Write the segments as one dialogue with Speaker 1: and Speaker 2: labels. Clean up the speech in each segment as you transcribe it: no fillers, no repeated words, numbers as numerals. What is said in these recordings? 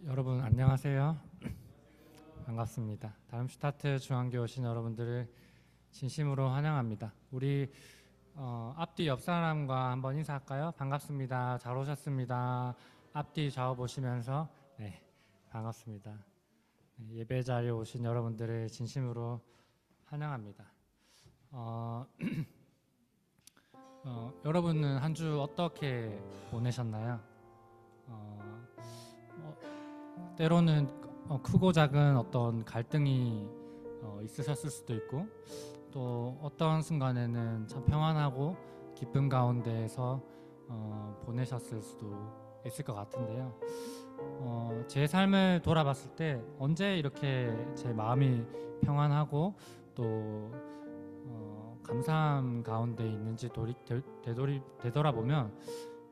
Speaker 1: 여러분 안녕하세요. 반갑습니다. 다름슈타트 중앙교 오신 여러분들을 진심으로 환영합니다. 우리 앞뒤 옆 사람과 한번 인사할까요? 반갑습니다. 잘 오셨습니다. 앞뒤 좌우 보시면서 네, 반갑습니다. 예배 자리에 오신 여러분들을 진심으로 환영합니다. 여러분은 한 주 어떻게 보내셨나요? 때로는 크고 작은 어떤 갈등이 있으셨을 수도 있고, 또 어떤 순간에는 참 평안하고 기쁨 가운데에서 보내셨을 수도 있을 것 같은데요. 제 삶을 돌아봤을 때 언제 이렇게 제 마음이 평안하고 또 감사함 가운데 있는지 되돌아보면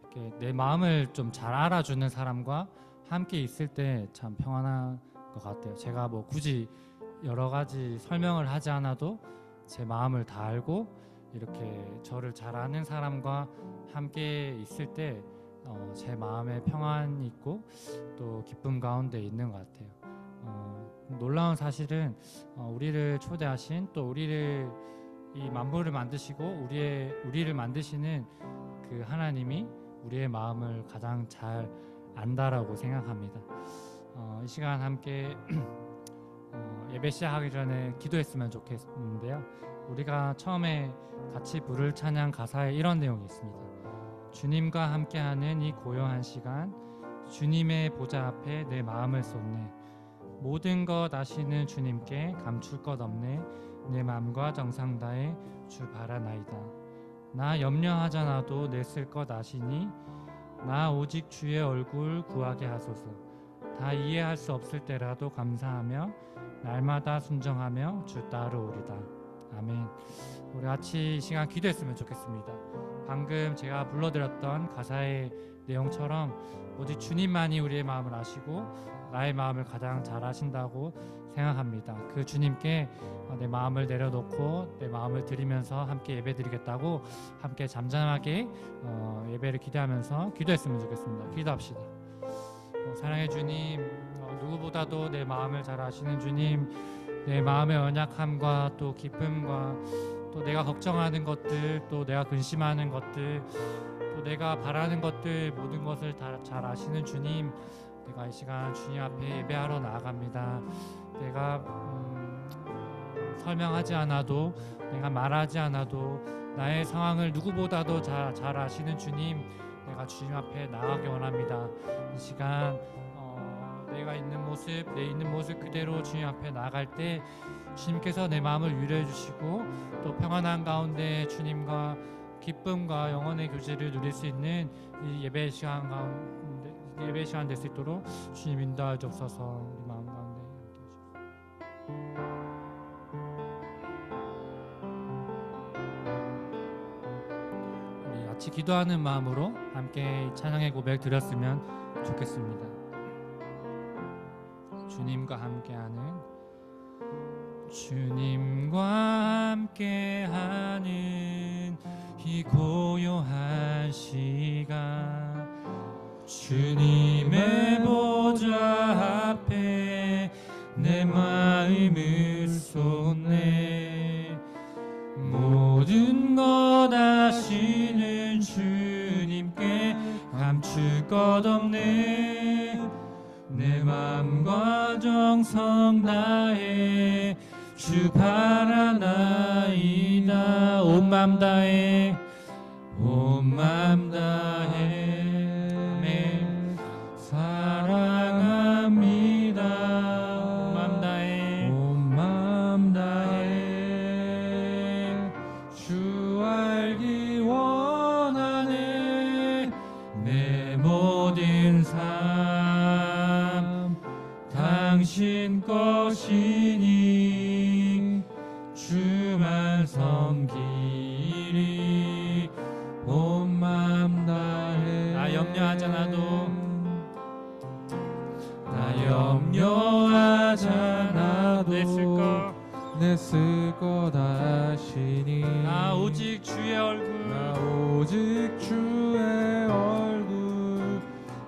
Speaker 1: 이렇게 내 마음을 좀 잘 알아주는 사람과 함께 있을 때 참 평안한 것 같아요. 제가 뭐 굳이 여러 가지 설명을 하지 않아도 제 마음을 다 알고 이렇게 저를 잘 아는 사람과 함께 있을 때 제 마음에 평안이 있고 또 기쁨 가운데 있는 것 같아요. 놀라운 사실은 우리를 초대하신 또 우리를 이 만물을 만드시고 우리를 만드시는 그 하나님이 우리의 마음을 가장 잘 안다라고 생각합니다. 이 시간 함께 예배 시작하기 전에 기도했으면 좋겠는데요. 우리가 처음에 같이 부를 찬양 가사에 이런 내용이 있습니다. 주님과 함께하는 이 고요한 시간, 주님의 보좌 앞에 내 마음을 쏟네. 모든 것 아시는 주님께 감출 것 없네. 내 마음과 정성 다해 주 바라나이다. 나 염려하잖아도 내 쓸 것 아시니 나 오직 주의 얼굴 구하게 하소서. 다 이해할 수 없을 때라도 감사하며 날마다 순정하며 주 따르오리다. 아멘. 우리 같이 이 시간 기도했으면 좋겠습니다. 방금 제가 불러드렸던 가사의 내용처럼 오직 주님만이 우리의 마음을 아시고 나의 마음을 가장 잘 아신다고 생각합니다. 그 주님께 내 마음을 내려놓고 내 마음을 드리면서 함께 예배드리겠다고 함께 잠잠하게 예배를 기대하면서 기도했으면 좋겠습니다. 기도합시다. 사랑의 주님, 누구보다도 내 마음을 잘 아시는 주님, 내 마음의 언약함과 또 기쁨과 또 내가 걱정하는 것들, 또 내가 근심하는 것들, 또 내가 바라는 것들, 모든 것을 다 잘 아시는 주님, 내가 이 시간 주님 앞에 예배하러 나아갑니다. 내가 설명하지 않아도, 내가 말하지 않아도 나의 상황을 누구보다도 잘 아시는 주님, 내가 주님 앞에 나아가기 원합니다. 이 시간 내가 있는 모습, 내 있는 모습 그대로 주님 앞에 나아갈 때 주님께서 내 마음을 위로해 주시고 또 평안한 가운데 주님과 기쁨과 영혼의 교제를 누릴 수 있는 이 예배 시간 될 수 있도록 주님 인도하여 주옵소서. 우리 마음 가운데 우리 같이 기도하는 마음으로 함께 찬양의 고백 드렸으면 좋겠습니다. 주님과 함께하는 이 고요한 시간, 주님의 보좌 앞에 내 마음을 쏟네. 모든 것 아시는 주님께 감출 것 없네. 내 마음과 정성 다해 주 바라나이다. 온 맘 다해 아멘. 사랑합니다. 온 맘 다해 주 알기 원하네. 내 모든 삶 당신 것이니 주만 섬기리. 온 맘 다해 나 염려하잖아도 내 쓸 것 아시니 나 오직 주의 얼굴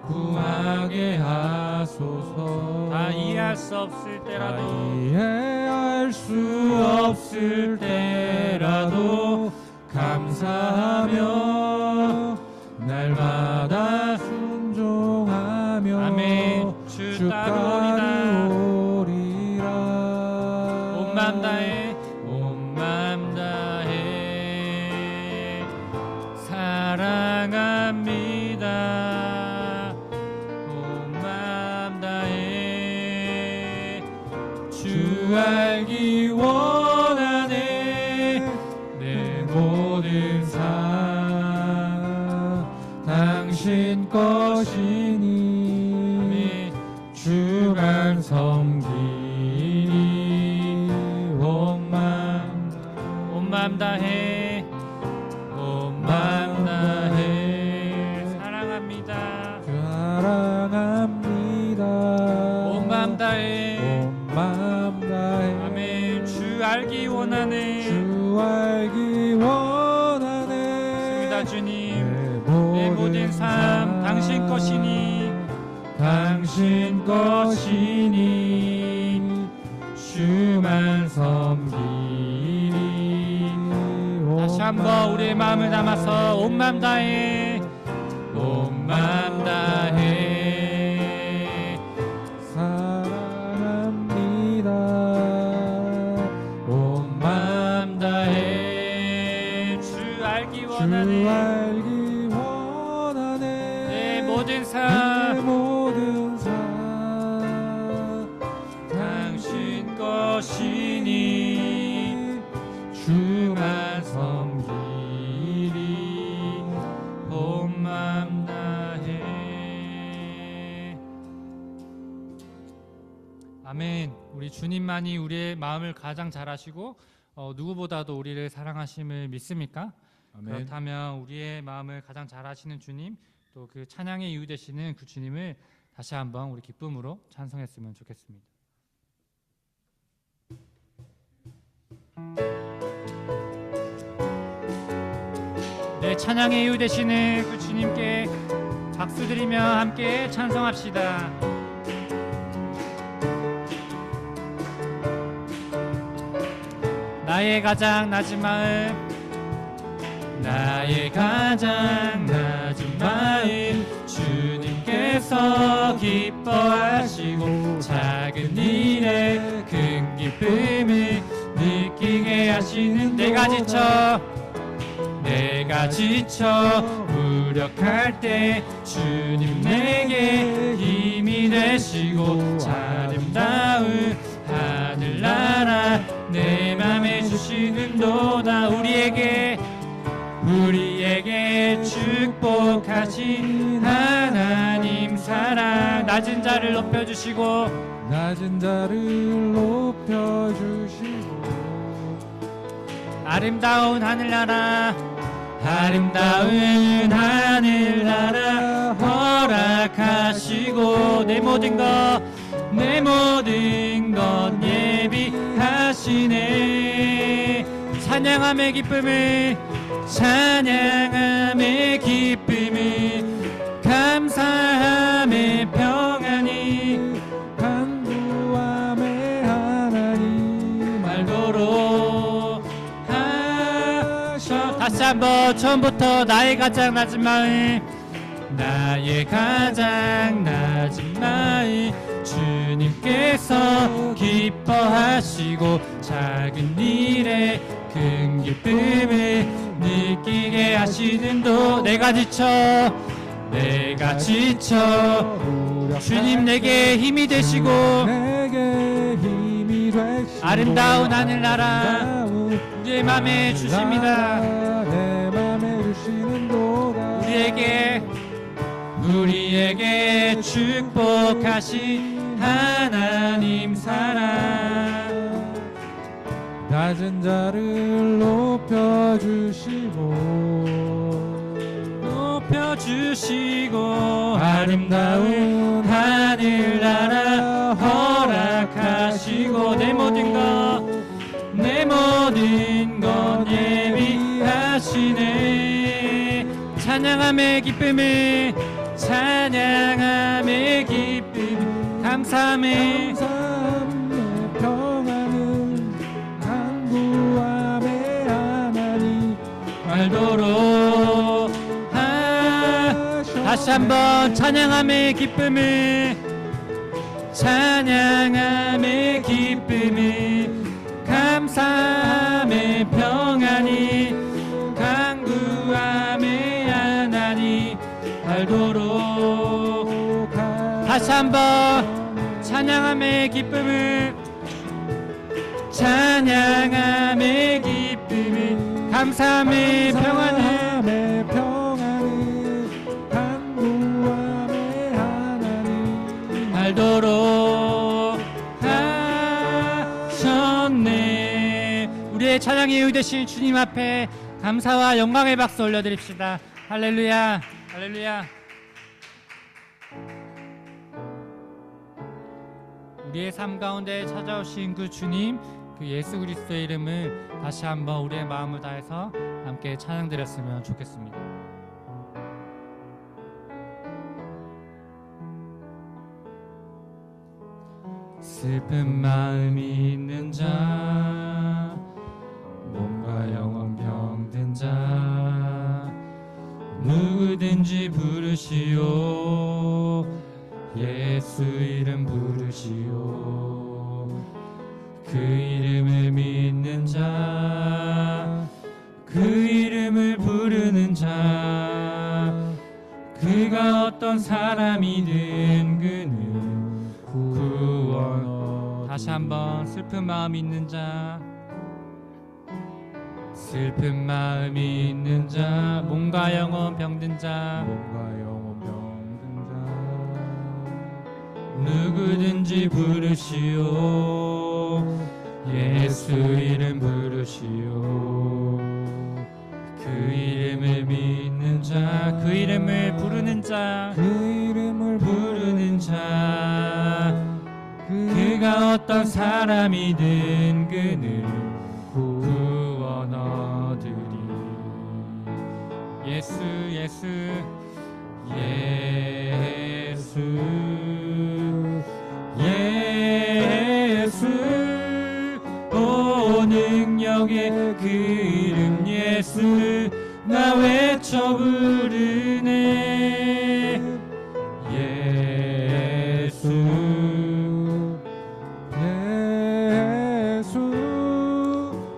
Speaker 1: 구하게 하소서.
Speaker 2: 주옵소서.
Speaker 1: 다 이해할 수 없을 때라도
Speaker 2: 이해할 수 없을 때라도 감사하며 날마다 순종하며
Speaker 1: 아멘. 주 따르오리다. 온 마음 다해
Speaker 2: 온 마음
Speaker 1: 다해 사랑합니다. 온 마음 다해 주 알기 원하네.
Speaker 2: 내 모든 삶 당신 것이니 주만 섬기니 온
Speaker 1: 마음 다해 온 마음 다해 사랑합니다.
Speaker 2: 사랑합니다.
Speaker 1: 온 마음 다해
Speaker 2: 온 마음 다해
Speaker 1: 아멘. 주 알기 원하네.
Speaker 2: 주 알기 원하네.
Speaker 1: 습니다 주님. 내 모든 삶 당신 것이니
Speaker 2: 당신 것이니 주만 섬기니
Speaker 1: 다시 한번 우리의 마음을 담아서 온 마음 다해 온 마음 다해
Speaker 2: 사랑합니다. 온
Speaker 1: 마음 다해 주 알기 원하네.
Speaker 2: 주 알기 원하네.
Speaker 1: 내 모든
Speaker 2: 내
Speaker 1: 삶
Speaker 2: 모든 삶
Speaker 1: 당신 것이니
Speaker 2: 주만 섬기리
Speaker 1: 온 마음 다해. 아멘. 우리 주님만이 우리의 마음을 가장 잘 아시고 누구보다도 우리를 사랑하심을 믿습니까?
Speaker 2: 아멘.
Speaker 1: 그렇다면 우리의 마음을 가장 잘 아시는 주님, 또 그 찬양의 이유 되시는 그 주님을 다시 한번 우리 기쁨으로 찬송했으면 좋겠습니다. 네, 찬양의 이유 되시는 그 주님께 박수 드리며 함께 찬송합시다. 나의 가장 낮은 마음, 나의 가장 낮은 마음, 주님께서 기뻐하시고 작은 일에 큰 기쁨을 느끼게 하시는. 내가 지쳐 무력할 때 주님 내게 힘이 되시고 아름다운 하늘나라 내 맘에 주시는도다. 우리에게 축복하신 하나님 사랑, 낮은 자를 높여주시고 아름다운 하늘나라 허락하시고 내 모든 것 예비하시네. 찬양함의 기쁨을 감사함의 평안이
Speaker 2: 간구함의 하나님
Speaker 1: 말도록 하셔. 다시 한번 처음부터 나의 가장 낮은 마음, 주님께서 기뻐하시고 작은 일에 큰 기쁨을 느끼게 하시는도. 내가 지쳐 주님 내게 힘이 되시고 아름다운 하늘나라 내 맘에 주십니다. 우리에게 축복하신 하나님 사랑,
Speaker 2: 낮은 자를 높여주시고
Speaker 1: 아름다운 하늘나라 허락하시고 내 모든 것 예비하시네. 찬양함의 기쁨을 감사함에
Speaker 2: 평안은 간구함의 하나님
Speaker 1: 알도록 다시 한번 찬양함의 기쁨을 찬양함의 기쁨을 감사함의 평안이 간구함의 하나님 알도록 다시 한번 찬양함의 기쁨을 찬양함의 기쁨을 감사함의 평안을
Speaker 2: 간구함의 하나님
Speaker 1: 알도록 하셨네. 우리의 찬양의 이유 되신 주님 앞에 감사와 영광의 박수 올려드립시다. 할렐루야 할렐루야. 우리의 삶 가운데 찾아오신 그 주님, 그 예수 그리스도의 이름을 다시 한번 우리의 마음을 다해서 함께 찬양드렸으면 좋겠습니다. 슬픈 마음이 있는 자, 몸과 영혼 병든 자, 누구든지 부르시오. 예수 이름 부르시오. 그 이름을 믿는 자, 그 이름을 부르는 자, 그가 어떤 사람이든 그는 구원. 다시 한번 슬픈 마음이 있는 자, 슬픈 마음이 있는 자, 몸과 영혼 병든 자, 누구든지 부르시오. 예수 이름 부르시오. 그 이름을 믿는 자, 그 이름을 부르는 자,
Speaker 2: 그 이름을
Speaker 1: 부르는 자, 그가 어떤 사람이든 그는 구원 얻으리. 예수 예수 예수 예수. 오 능력의 그 이름 예수, 나 외쳐 부르네. 예수
Speaker 2: 예수.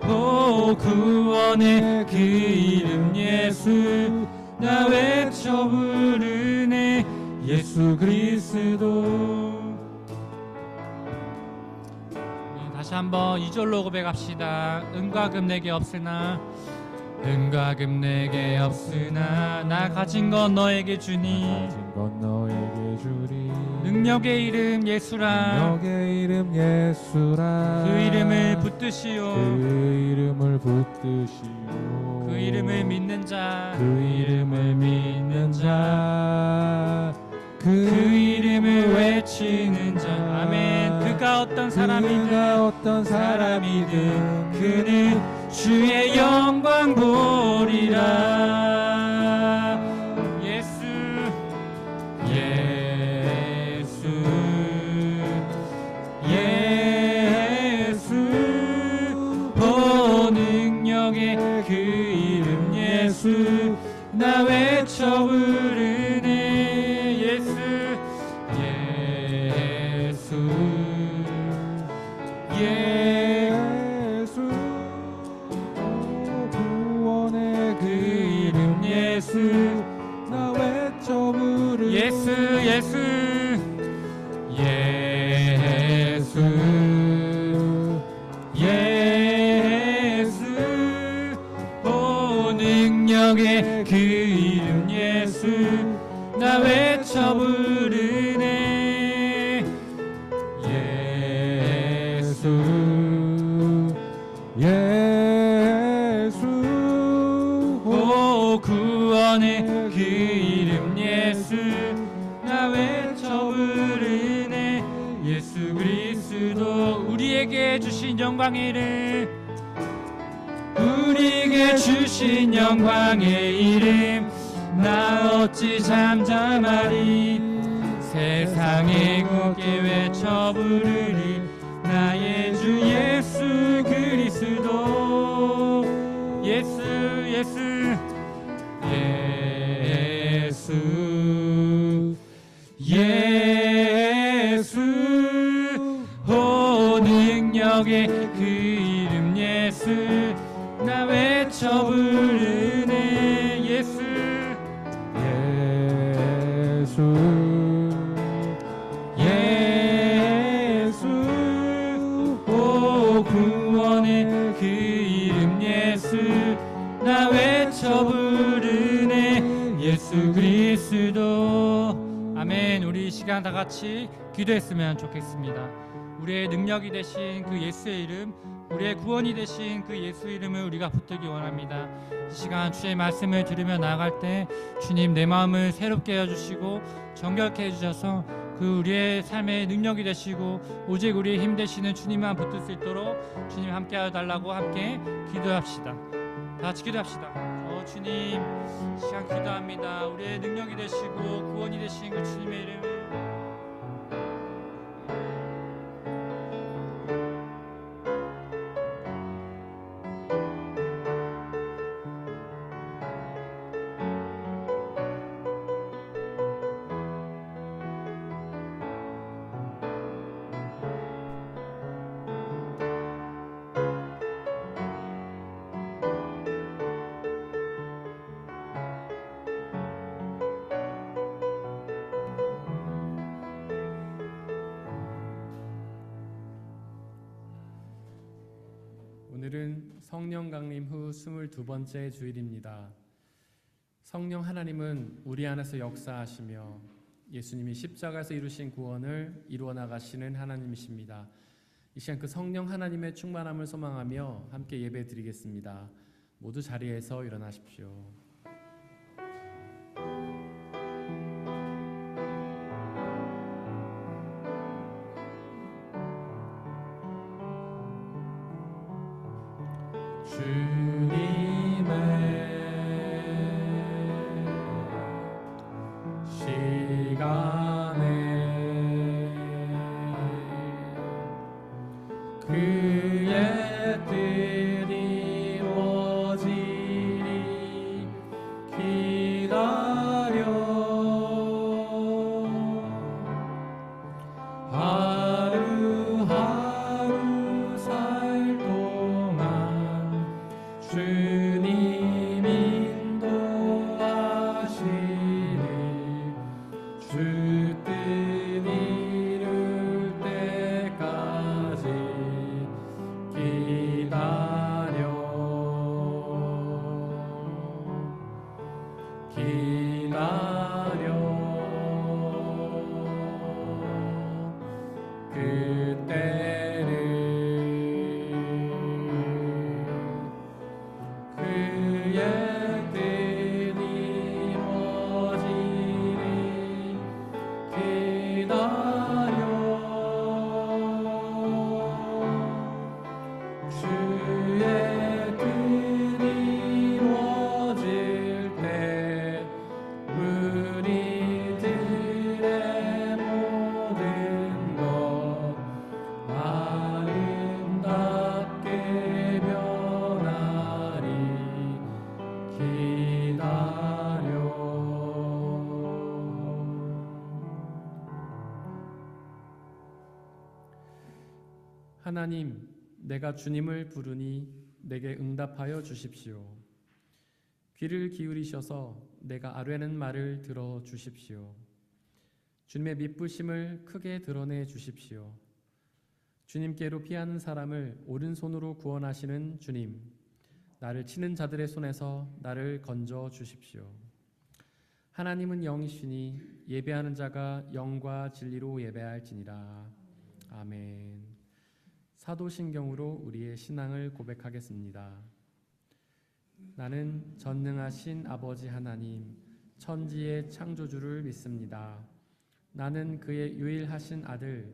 Speaker 1: 오 구원의 그 이름 예수, 나 외쳐 부르네. 예수 그리스도. 다시 한번 2절로 고백합시다. 은과 금 내게 없으나, 은과 금 내게 없으나 나 가진 건 너에게 주니.
Speaker 2: 가진 건 너에게 주리.
Speaker 1: 능력의 이름 예수라.
Speaker 2: 능력의 이름 예수라.
Speaker 1: 그 이름을 붙드시오.
Speaker 2: 그 이름을 붙드시오.
Speaker 1: 그 이름을 믿는 자,
Speaker 2: 그 이름을 믿는 자,
Speaker 1: 그 이름을 외치는 자. 아멘. 그가 어떤 사람이든,
Speaker 2: 그가 어떤 사람이든
Speaker 1: 그는 주의 영광 보리라. 예수 예수 예수. 오 능력의 그 이름 예수, 나 외쳐 부르네. 예수 예수 예수.
Speaker 2: 구원의
Speaker 1: 그 이름 예수,
Speaker 2: 나 외쳐 부르.
Speaker 1: 예수 예수 예수 예수. 오 능력의 그 이름 예수, 나 외쳐 부르네. 예수
Speaker 2: 예수.
Speaker 1: 오 구원의 그 이름 예수, 나 외쳐 부르네. 예수 그리스도. 우리에게 주신 영광의 이름, 우리에게 주신 영광의 이름, 나 어찌 잠잠하리. 세상에 굳게 외쳐 부르리 나의 주 예수 그리스도 예수 예수 예수 오 능력의 그 이름 예수 나 외쳐 부르네 예수 예수 오 구원의 그 이름 예수 나 외쳐 부르네 예수 그리스도. 아멘. 우리 이 시간 다 같이 기도했으면 좋겠습니다. 우리의 능력이 되신 그 예수의 이름, 우리의 구원이 되신 그 예수 이름을 우리가 붙들기 원합니다. 이 시간 주의 말씀을 들으며 나아갈 때 주님 내 마음을 새롭게 해주시고 정결케 해주셔서 그 우리의 삶의 능력이 되시고 오직 우리의 힘 되시는 주님만 붙들 수 있도록 주님 함께하여 달라고 함께 기도합시다. 다 같이 기도합시다. 주님 시간 기도합니다. 우리의 능력이 되시고 구원이 되신 그 주님의 이름
Speaker 3: 오늘은 성령 강림 후 22번째 주일입니다. 성령 하나님은 우리 안에서 역사하시며 예수님이 십자가에서 이루신 구원을 이루어 나가시는 하나님이십니다. 이 시간 그 성령 하나님의 충만함을 소망하며 함께 예배 드리겠습니다. 모두 자리에서 일어나십시오. 주님의 시간에 그의 뜻이 이루어지리 기다려 하루하루 살 동안 주님 인도하시니 주 뜻 이룰 때까지 기다려 그때를 그의 뜻 이루어지리 기다려 주의 뜻 이루어질 때 우리들의 모든 것 아름답게 변하리 기다려. 하나님, 내가 주님을 부르니 내게 응답하여 주십시오. 귀를 기울이셔서 내가 아뢰는 말을 들어 주십시오. 주님의 미쁘심을 크게 드러내 주십시오. 주님께로 피하는 사람을 오른손으로 구원하시는 주님, 나를 치는 자들의 손에서 나를 건져 주십시오. 하나님은 영이시니 예배하는 자가 영과 진리로 예배할지니라. 아멘. 사도신경으로 우리의 신앙을 고백하겠습니다. 나는 전능하신 아버지 하나님, 천지의 창조주를 믿습니다. 나는 그의 유일하신 아들,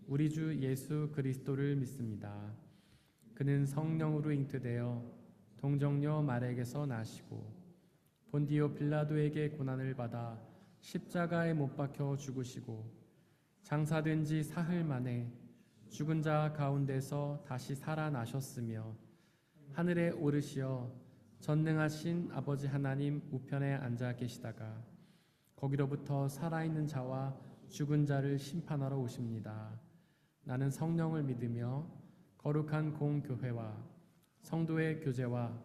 Speaker 3: 우리 주 예수 그리스도를 믿습니다. 그는 성령으로 잉태되어 동정녀 마리아에게서 나시고 본디오 빌라도에게 고난을 받아 십자가에 못 박혀 죽으시고 장사된 지 사흘 만에 죽은 자 가운데서 다시 살아나셨으며 하늘에 오르시어 전능하신 아버지 하나님 우편에 앉아 계시다가 거기로부터 살아있는 자와 죽은 자를 심판하러 오십니다. 나는 성령을 믿으며 거룩한 공교회와 성도의 교제와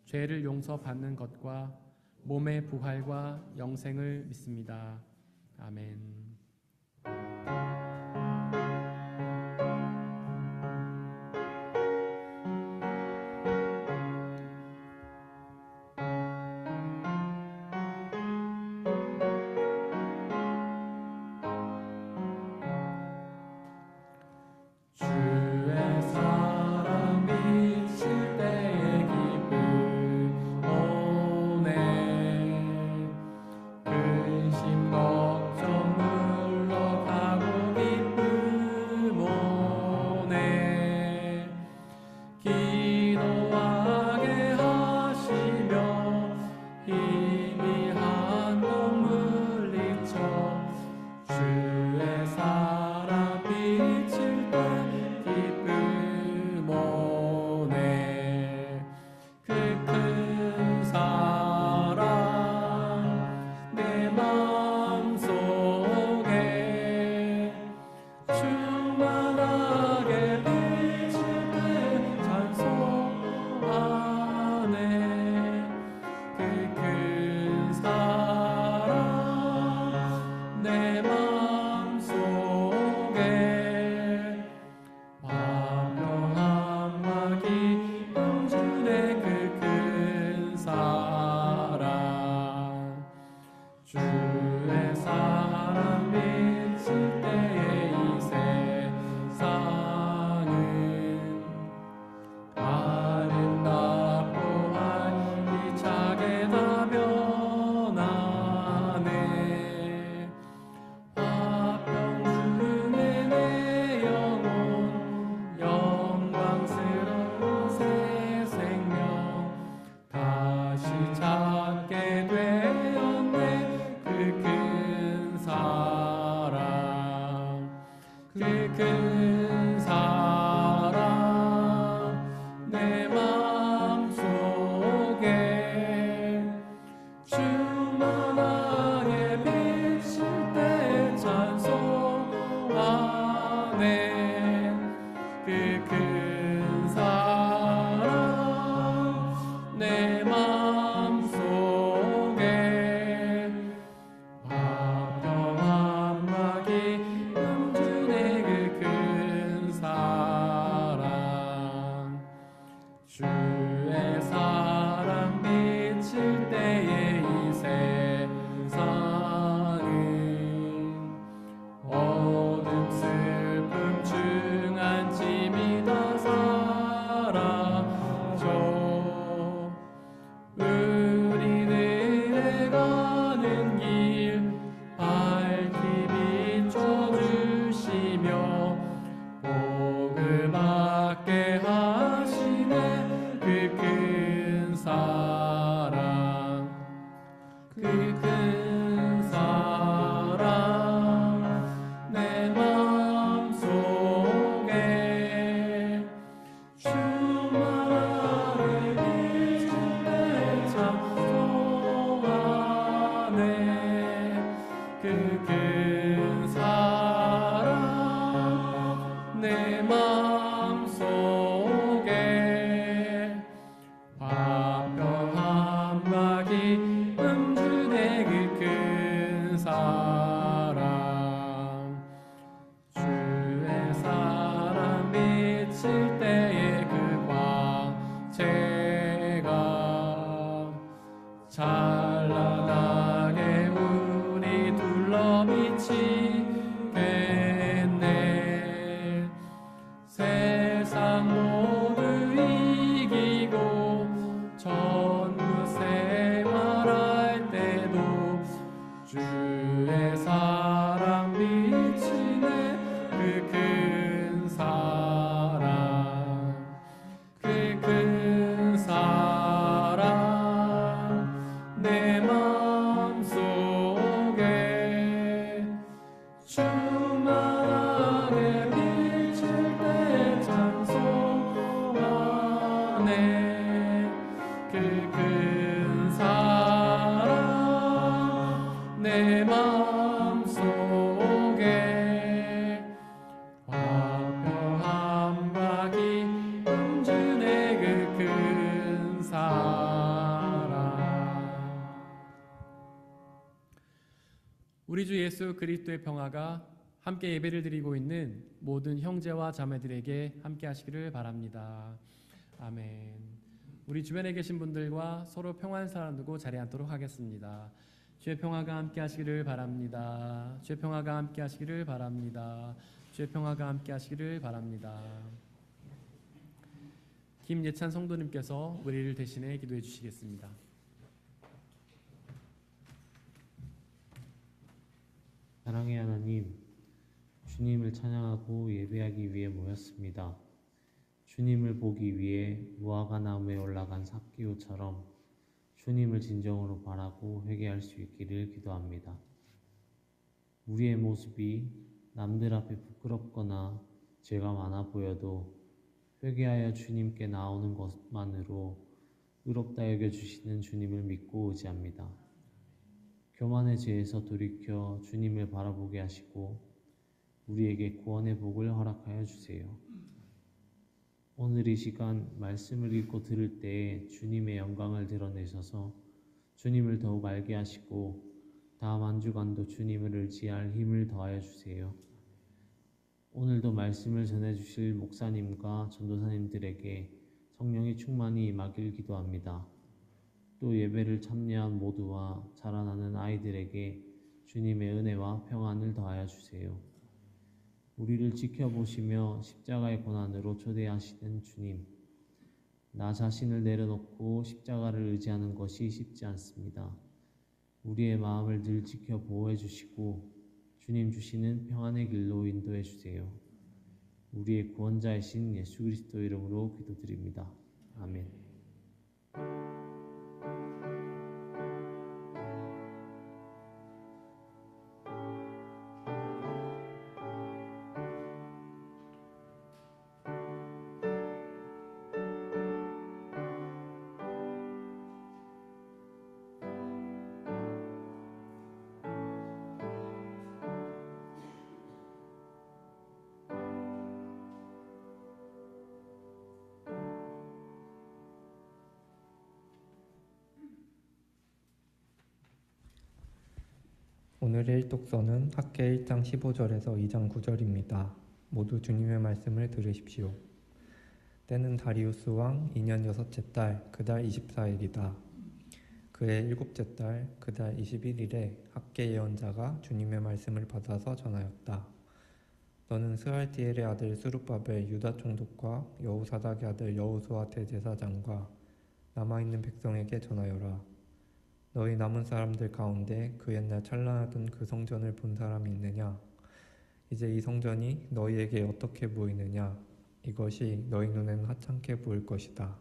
Speaker 3: 죄를 용서받는 것과 몸의 부활과 영생을 믿습니다. 아멘. 주의 사랑 비칠 때의 기쁨 오네 근심 걱정 물러가고 기쁨 오네 기도하게 하시며 희미한 것 물리쳐 주의 사랑 비칠 때 기쁨 오네 그 큰 사랑 내 마음속에 충만하게 비칠 때 찬송하네 그 큰 사랑 내 마음속에 화평함과 기쁨 주네 그 큰 사랑 주의 사랑 비칠 때의 이 세상은 아름답고 활기차게 다 변하네 화평 주네 내 영혼 영광스러운 새 생명 다시 찾게 되었네 그 큰 사랑 그 큰 사랑 내 마음속에 충만하게 비칠 때 찬송하네 그 큰 사랑 내 마음속에 화평함과 기쁨 주네 그 큰 예수 그리스도의 평화가 함께 예배를 드리고 있는 모든 형제와 자매들에게 함께 하시기를 바랍니다. 아멘. 우리 주변에 계신 분들과 서로 평안을 나누고 자리에 앉도록 하겠습니다. 주의 평화가 함께 하시기를 바랍니다. 주의 평화가 함께 하시기를 바랍니다. 주의 평화가 함께 하시기를 바랍니다. 김예찬 성도님께서 우리를 대신해 기도해 주시겠습니다.
Speaker 4: 사랑의 하나님, 주님을 찬양하고 예배하기 위해 모였습니다. 주님을 보기 위해 무화과나무에 올라간 삭개오처럼 주님을 진정으로 바라고 회개할 수 있기를 기도합니다. 우리의 모습이 남들 앞에 부끄럽거나 죄가 많아 보여도 회개하여 주님께 나오는 것만으로 의롭다 여겨주시는 주님을 믿고 의지합니다. 교만의 죄에서 돌이켜 주님을 바라보게 하시고 우리에게 구원의 복을 허락하여 주세요. 오늘 이 시간 말씀을 읽고 들을 때에 주님의 영광을 드러내셔서 주님을 더욱 알게 하시고 다음 한 주간도 주님을 의지할 힘을 더하여 주세요. 오늘도 말씀을 전해주실 목사님과 전도사님들에게 성령의 충만이 임하길 기도합니다. 또 예배를 참여한 모두와 자라나는 아이들에게 주님의 은혜와 평안을 더하여 주세요. 우리를 지켜보시며 십자가의 고난으로 초대하시는 주님, 나 자신을 내려놓고 십자가를 의지하는 것이 쉽지 않습니다. 우리의 마음을 늘 지켜 보호해 주시고 주님 주시는 평안의 길로 인도해 주세요. 우리의 구원자이신 예수 그리스도 이름으로 기도드립니다. 아멘.
Speaker 5: 오늘의 일독서는 학개 1장 15절에서 2장 9절입니다. 모두 주님의 말씀을 들으십시오. 때는 다리우스 왕 2년 6째 달 그 달 24일이다. 그의 7째 달 그 달 21일에 학개 예언자가 주님의 말씀을 받아서 전하였다. 너는 스알디엘의 아들 스룹바벨 유다 총독과 여호사닥의 아들 여호수아 대제사장과 남아있는 백성에게 전하여라. 너희 남은 사람들 가운데 그 옛날 찬란하던 그 성전을 본 사람이 있느냐? 이제 이 성전이 너희에게 어떻게 보이느냐? 이것이 너희 눈에는 하찮게 보일 것이다.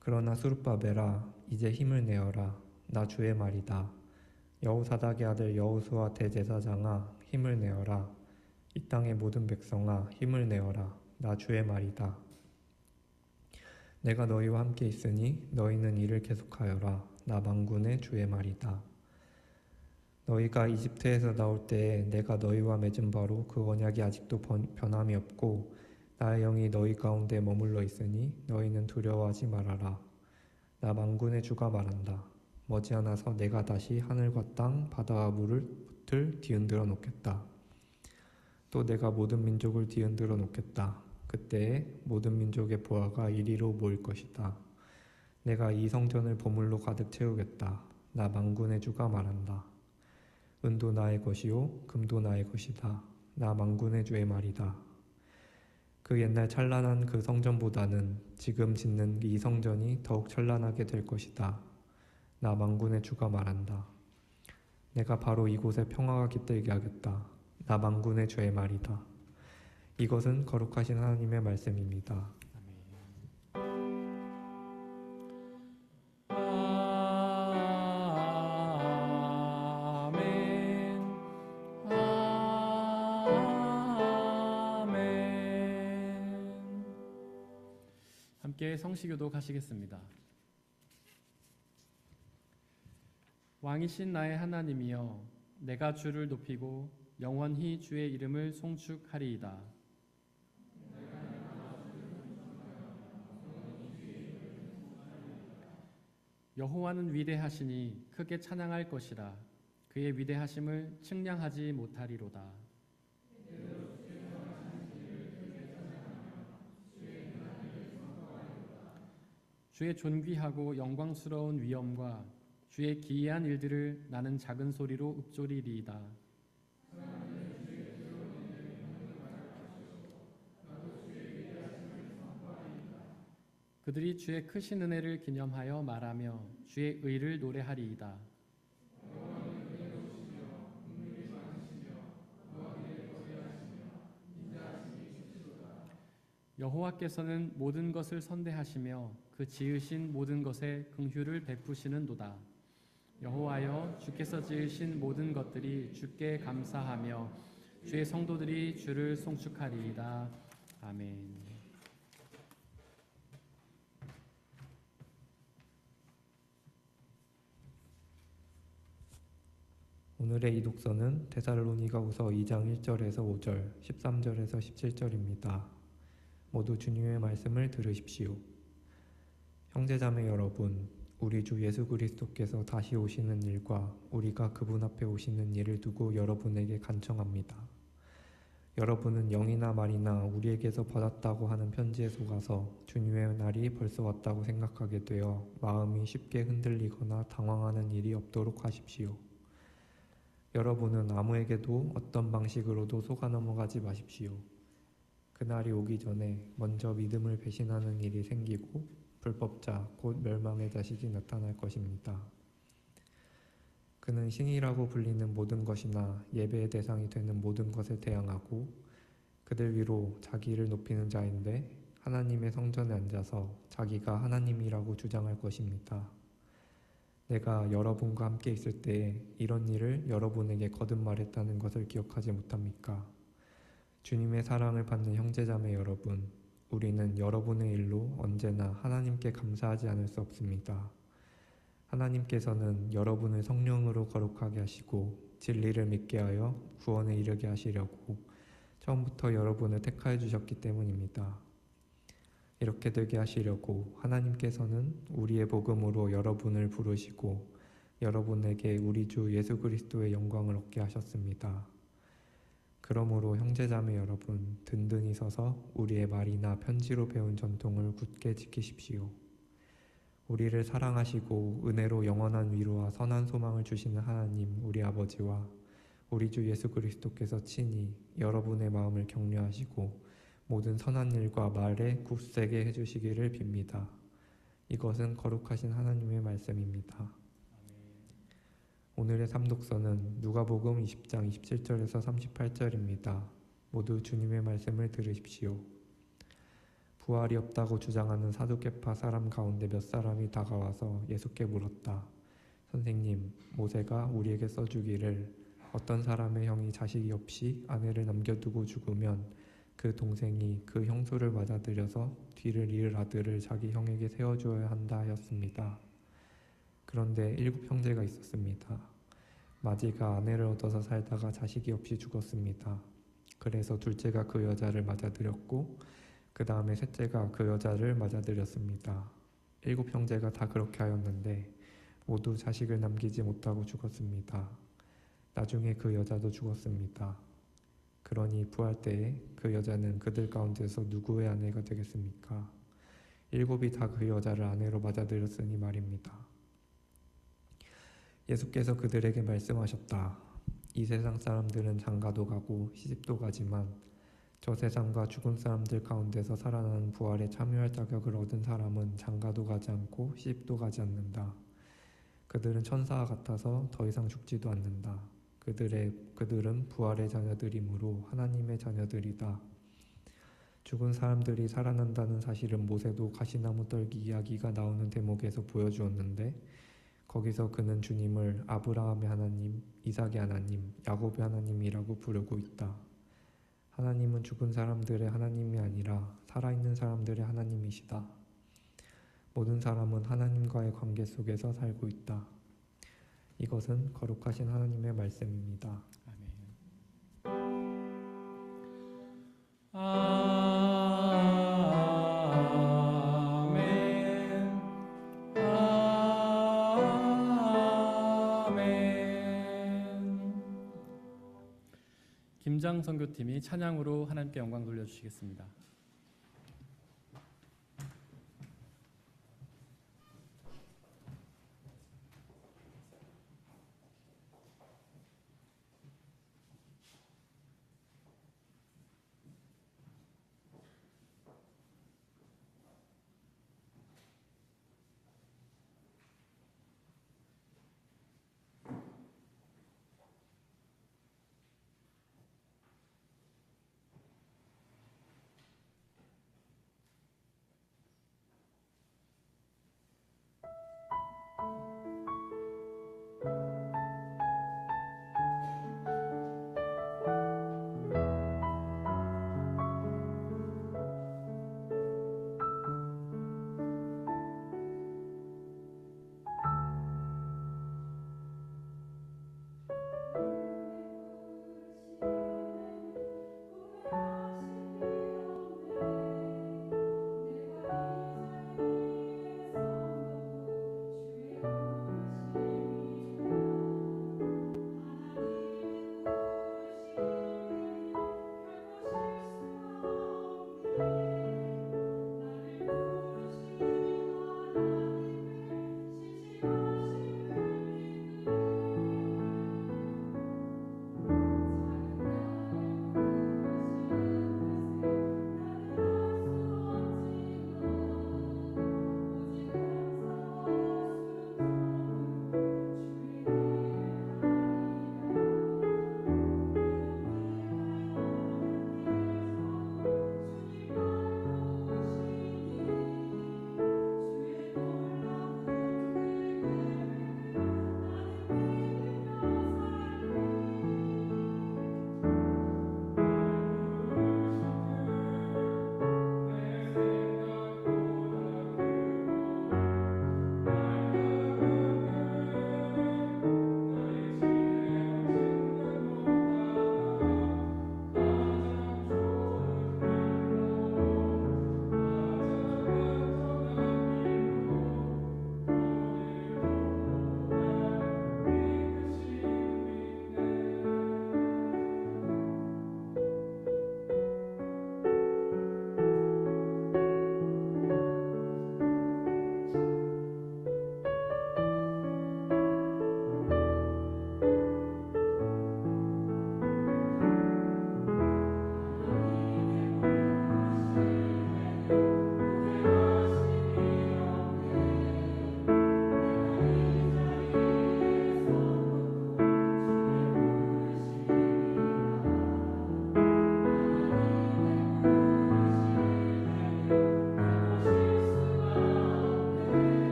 Speaker 5: 그러나 스룹바벨아, 이제 힘을 내어라. 나 주의 말이다. 여호사닥의 아들 여호수아 대제사장아, 힘을 내어라. 이 땅의 모든 백성아, 힘을 내어라. 나 주의 말이다. 내가 너희와 함께 있으니 너희는 이를 계속하여라. 나 만군의 주의 말이다. 너희가 이집트에서 나올 때에 내가 너희와 맺은 바로 그 언약이 아직도 변함이 없고 나의 영이 너희 가운데 머물러 있으니 너희는 두려워하지 말아라. 나 만군의 주가 말한다. 머지않아서 내가 다시 하늘과 땅, 바다와 물을 뒤흔들어 놓겠다. 또 내가 모든 민족을 뒤흔들어 놓겠다. 그때에 모든 민족의 보화가 이리로 모일 것이다. 내가 이 성전을 보물로 가득 채우겠다. 나 만군의 주가 말한다. 은도 나의 것이요 금도 나의 것이다. 나 만군의 주의 말이다. 그 옛날 찬란한 그 성전보다는 지금 짓는 이 성전이 더욱 찬란하게 될 것이다. 나 만군의 주가 말한다. 내가 바로 이곳에 평화가 깃들게 하겠다. 나 만군의 주의 말이다. 이것은 거룩하신 하나님의 말씀입니다.
Speaker 3: 아멘. 아멘. 함께 성시교도 가시겠습니다. 왕이신 나의 하나님이여, 내가 주를 높이고 영원히 주의 이름을 송축하리이다. 여호와는 위대하시니 크게 찬양할 것이라. 그의 위대하심을 측량하지 못하리로다. 주의 존귀하고 영광스러운 위엄과 주의 기이한 일들을 나는 작은 소리로 읊조리리이다. 그들이 주의 크신 은혜를 기념하여 말하며 주의 의를 노래하리이다. 여호와께서는 모든 것을 선대하시며 그 지으신 모든 것에 긍휼을 베푸시는도다. 여호와여, 주께서 지으신 모든 것들이 주께 감사하며 주의 성도들이 주를 송축하리이다. 아멘.
Speaker 5: 오늘의 이독서는 데살로니가후서 2장 1절에서 5절, 13절에서 17절입니다. 모두 주님의 말씀을 들으십시오. 형제자매 여러분, 우리 주 예수 그리스도께서 다시 오시는 일과 우리가 그분 앞에 오시는 일을 두고 여러분에게 간청합니다. 여러분은 영이나 말이나 우리에게서 받았다고 하는 편지에 속아서 주님의 날이 벌써 왔다고 생각하게 되어 마음이 쉽게 흔들리거나 당황하는 일이 없도록 하십시오. 여러분은 아무에게도 어떤 방식으로도 속아 넘어가지 마십시오. 그날이 오기 전에 먼저 믿음을 배신하는 일이 생기고 불법자 곧 멸망의 자식이 나타날 것입니다. 그는 신이라고 불리는 모든 것이나 예배의 대상이 되는 모든 것에 대항하고 그들 위로 자기를 높이는 자인데 하나님의 성전에 앉아서 자기가 하나님이라고 주장할 것입니다. 내가 여러분과 함께 있을 때에 이런 일을 여러분에게 거듭 말했다는 것을 기억하지 못합니까? 주님의 사랑을 받는 형제자매 여러분, 우리는 여러분의 일로 언제나 하나님께 감사하지 않을 수 없습니다. 하나님께서는 여러분을 성령으로 거룩하게 하시고 진리를 믿게 하여 구원에 이르게 하시려고 처음부터 여러분을 택하여 주셨기 때문입니다. 이렇게 되게 하시려고 하나님께서는 우리의 복음으로 여러분을 부르시고 여러분에게 우리 주 예수 그리스도의 영광을 얻게 하셨습니다. 그러므로 형제자매 여러분, 든든히 서서 우리의 말이나 편지로 배운 전통을 굳게 지키십시오. 우리를 사랑하시고 은혜로 영원한 위로와 선한 소망을 주시는 하나님 우리 아버지와 우리 주 예수 그리스도께서 친히 여러분의 마음을 격려하시고 모든 선한 일과 말에 굳세게 해주시기를 빕니다. 이것은 거룩하신 하나님의 말씀입니다. 오늘의 삼독서는 누가복음 20장 27절에서 38절입니다. 모두 주님의 말씀을 들으십시오. 부활이 없다고 주장하는 사두개파 사람 가운데 몇 사람이 다가와서 예수께 물었다. 선생님, 모세가 우리에게 써주기를 어떤 사람의 형이 자식이 없이 아내를 남겨두고 죽으면 그 동생이 그 형수를 맞아들여서 뒤를 이을 아들을 자기 형에게 세워주어야 한다 하였습니다. 그런데 7 형제가 있었습니다. 마지가 아내를 얻어서 살다가 자식이 없이 죽었습니다. 그래서 둘째가 그 여자를 맞아들였고 그 다음에 셋째가 그 여자를 맞아들였습니다. 7 형제가 다 그렇게 하였는데 모두 자식을 남기지 못하고 죽었습니다. 나중에 그 여자도 죽었습니다. 그러니 부활 때에 그 여자는 그들 가운데서 누구의 아내가 되겠습니까? 7이 다 그 여자를 아내로 맞아들였으니 말입니다. 예수께서 그들에게 말씀하셨다. 이 세상 사람들은 장가도 가고 시집도 가지만 저 세상과 죽은 사람들 가운데서 살아나는 부활에 참여할 자격을 얻은 사람은 장가도 가지 않고 시집도 가지 않는다. 그들은 천사와 같아서 더 이상 죽지도 않는다. 그들은 부활의 자녀들이므로 하나님의 자녀들이다. 죽은 사람들이 살아난다는 사실은 모세도 가시나무 떨기 이야기가 나오는 대목에서 보여주었는데 거기서 그는 주님을 아브라함의 하나님, 이삭의 하나님, 야곱의 하나님이라고 부르고 있다. 하나님은 죽은 사람들의 하나님이 아니라 살아있는 사람들의 하나님이시다. 모든 사람은 하나님과의 관계 속에서 살고 있다. 이것은 거룩하신 하나님의 말씀입니다.
Speaker 2: 아멘. 아멘.
Speaker 3: 김장 선교팀이 찬양으로 하나님께 영광 돌려주시겠습니다.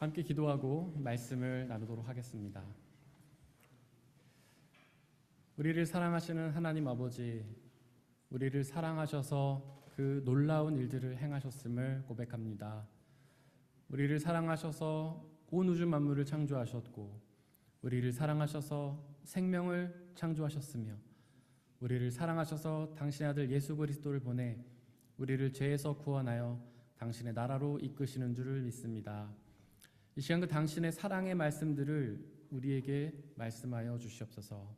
Speaker 3: 함께 기도하고 말씀을 나누도록 하겠습니다. 우리를 사랑하시는 하나님 아버지, 우리를 사랑하셔서 그 놀라운 일들을 행하셨음을 고백합니다. 우리를 사랑하셔서 온 우주 만물을 창조하셨고, 우리를 사랑하셔서 생명을 창조하셨으며, 우리를 사랑하셔서 당신의 아들 예수 그리스도를 보내 우리를 죄에서 구원하여 당신의 나라로 이끄시는 줄을 믿습니다. 이 시간 그 당신의 사랑의 말씀들을 우리에게 말씀하여 주시옵소서.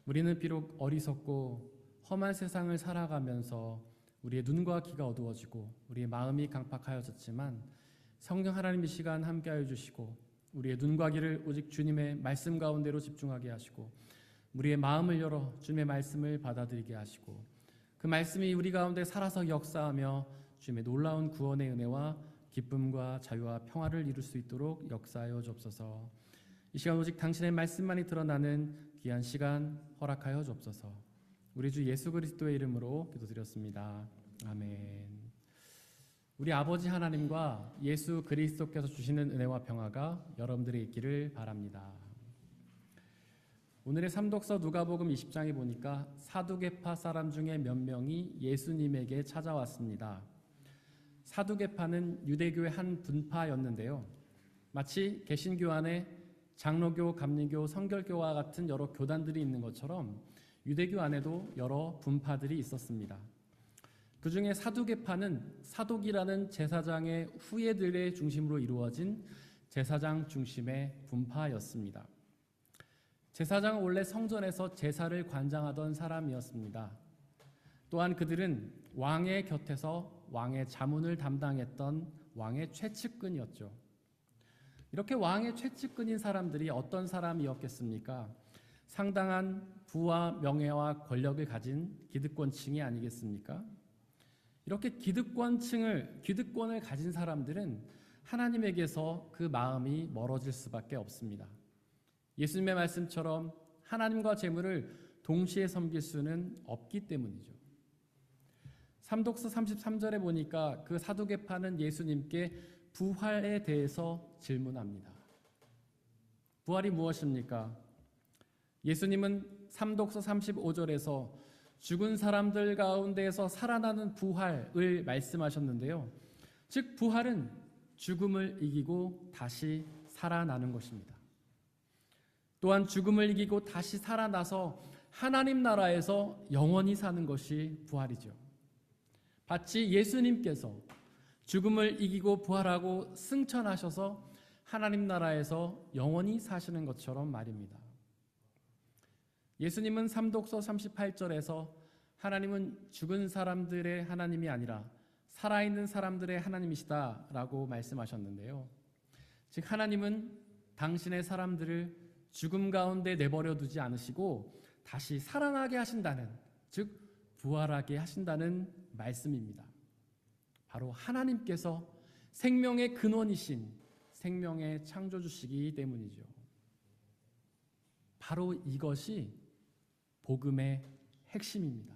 Speaker 3: 우리는 비록 어리석고 험한 세상을 살아가면서 우리의 눈과 귀가 어두워지고 우리의 마음이 강팍하여졌지만, 성령 하나님 이 시간 함께하여 주시고 우리의 눈과 귀를 오직 주님의 말씀 가운데로 집중하게 하시고, 우리의 마음을 열어 주님의 말씀을 받아들이게 하시고, 그 말씀이 우리 가운데 살아서 역사하며 주님의 놀라운 구원의 은혜와 기쁨과 자유와 평화를 이룰 수 있도록 역사하여 주옵소서. 이 시간 오직 당신의 말씀만이 드러나는 귀한 시간 허락하여 주옵소서. 우리 주 예수 그리스도의 이름으로 기도드렸습니다. 아멘. 우리 아버지 하나님과 예수 그리스도께서 주시는 은혜와 평화가 여러분들의 있기를 바랍니다. 오늘의 삼독서 누가복음 20장에 보니까 사두개파 사람 중에 몇 명이 예수님에게 찾아왔습니다. 사두개파는 유대교의 한 분파였는데요, 마치 개신교 안에 장로교, 감리교, 성결교와 같은 여러 교단들이 있는 것처럼 유대교 안에도 여러 분파들이 있었습니다. 그 중에 사두개파는 사독이라는 제사장의 후예들의 중심으로 이루어진 제사장 중심의 분파였습니다. 제사장은 원래 성전에서 제사를 관장하던 사람이었습니다. 또한 그들은 왕의 곁에서 왕의 자문을 담당했던 왕의 최측근이었죠. 이렇게 왕의 최측근인 사람들이 어떤 사람이었겠습니까? 상당한 부와 명예와 권력을 가진 기득권층이 아니겠습니까? 이렇게 기득권을 가진 사람들은 하나님에게서 그 마음이 멀어질 수밖에 없습니다. 예수님의 말씀처럼 하나님과 재물을 동시에 섬길 수는 없기 때문이죠. 삼독서 33절에 보니까 그 사두개파는 예수님께 부활에 대해서 질문합니다. 부활이 무엇입니까? 예수님은 삼독서 35절에서 죽은 사람들 가운데에서 살아나는 부활을 말씀하셨는데요, 즉 부활은 죽음을 이기고 다시 살아나는 것입니다. 또한 죽음을 이기고 다시 살아나서 하나님 나라에서 영원히 사는 것이 부활이죠. 마치 예수님께서 죽음을 이기고 부활하고 승천하셔서 하나님 나라에서 영원히 사시는 것처럼 말입니다. 예수님은 삼독서 38절에서 하나님은 죽은 사람들의 하나님이 아니라 살아있는 사람들의 하나님이시다라고 말씀하셨는데요, 즉 하나님은 당신의 사람들을 죽음 가운데 내버려 두지 않으시고 다시 살아나게 하신다는, 즉 부활하게 하신다는 말씀입니다. 바로 하나님께서 생명의 근원이신 생명의 창조주시기 때문이죠. 바로 이것이 복음의 핵심입니다.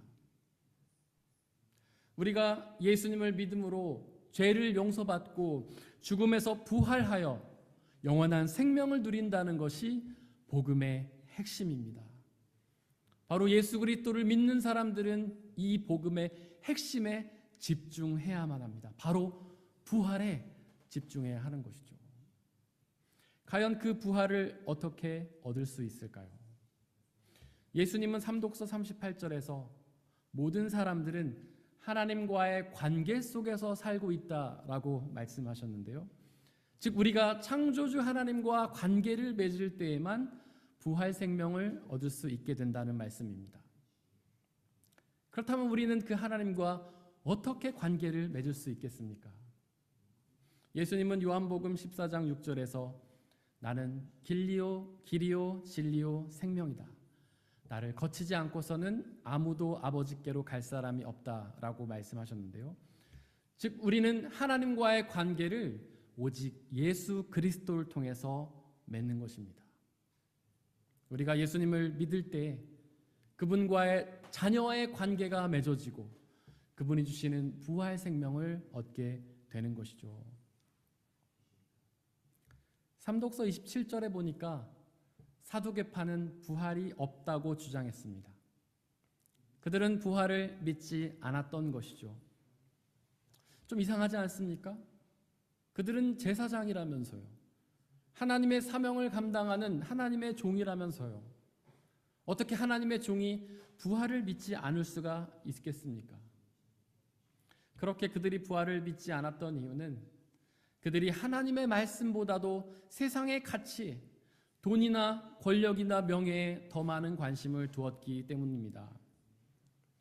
Speaker 3: 우리가 예수님을 믿음으로 죄를 용서받고 죽음에서 부활하여 영원한 생명을 누린다는 것이 복음의 핵심입니다. 바로 예수 그리스도를 믿는 사람들은 이 복음의 핵심에 집중해야만 합니다. 바로 부활에 집중해야 하는 것이죠. 과연 그 부활을 어떻게 얻을 수 있을까요? 예수님은 삼독서 38절에서 모든 사람들은 하나님과의 관계 속에서 살고 있다라고 말씀하셨는데요, 즉 우리가 창조주 하나님과 관계를 맺을 때에만 부활 생명을 얻을 수 있게 된다는 말씀입니다. 그렇다면 우리는 그 하나님과 어떻게 관계를 맺을 수 있겠습니까? 예수님은 요한복음 14장 6절에서 나는 길이요 진리요 생명이다. 나를 거치지 않고서는 아무도 아버지께로 갈 사람이 없다라고 말씀하셨는데요, 즉 우리는 하나님과의 관계를 오직 예수 그리스도를 통해서 맺는 것입니다. 우리가 예수님을 믿을 때 그분과의 자녀와의 관계가 맺어지고 그분이 주시는 부활 생명을 얻게 되는 것이죠. 삼독서 27절에 보니까 사두개파는 부활이 없다고 주장했습니다. 그들은 부활을 믿지 않았던 것이죠. 좀 이상하지 않습니까? 그들은 제사장이라면서요. 하나님의 사명을 감당하는 하나님의 종이라면서요. 어떻게 하나님의 종이 부활을 믿지 않을 수가 있겠습니까? 그렇게 그들이 부활을 믿지 않았던 이유는 그들이 하나님의 말씀보다도 세상의 가치, 돈이나 권력이나 명예에 더 많은 관심을 두었기 때문입니다.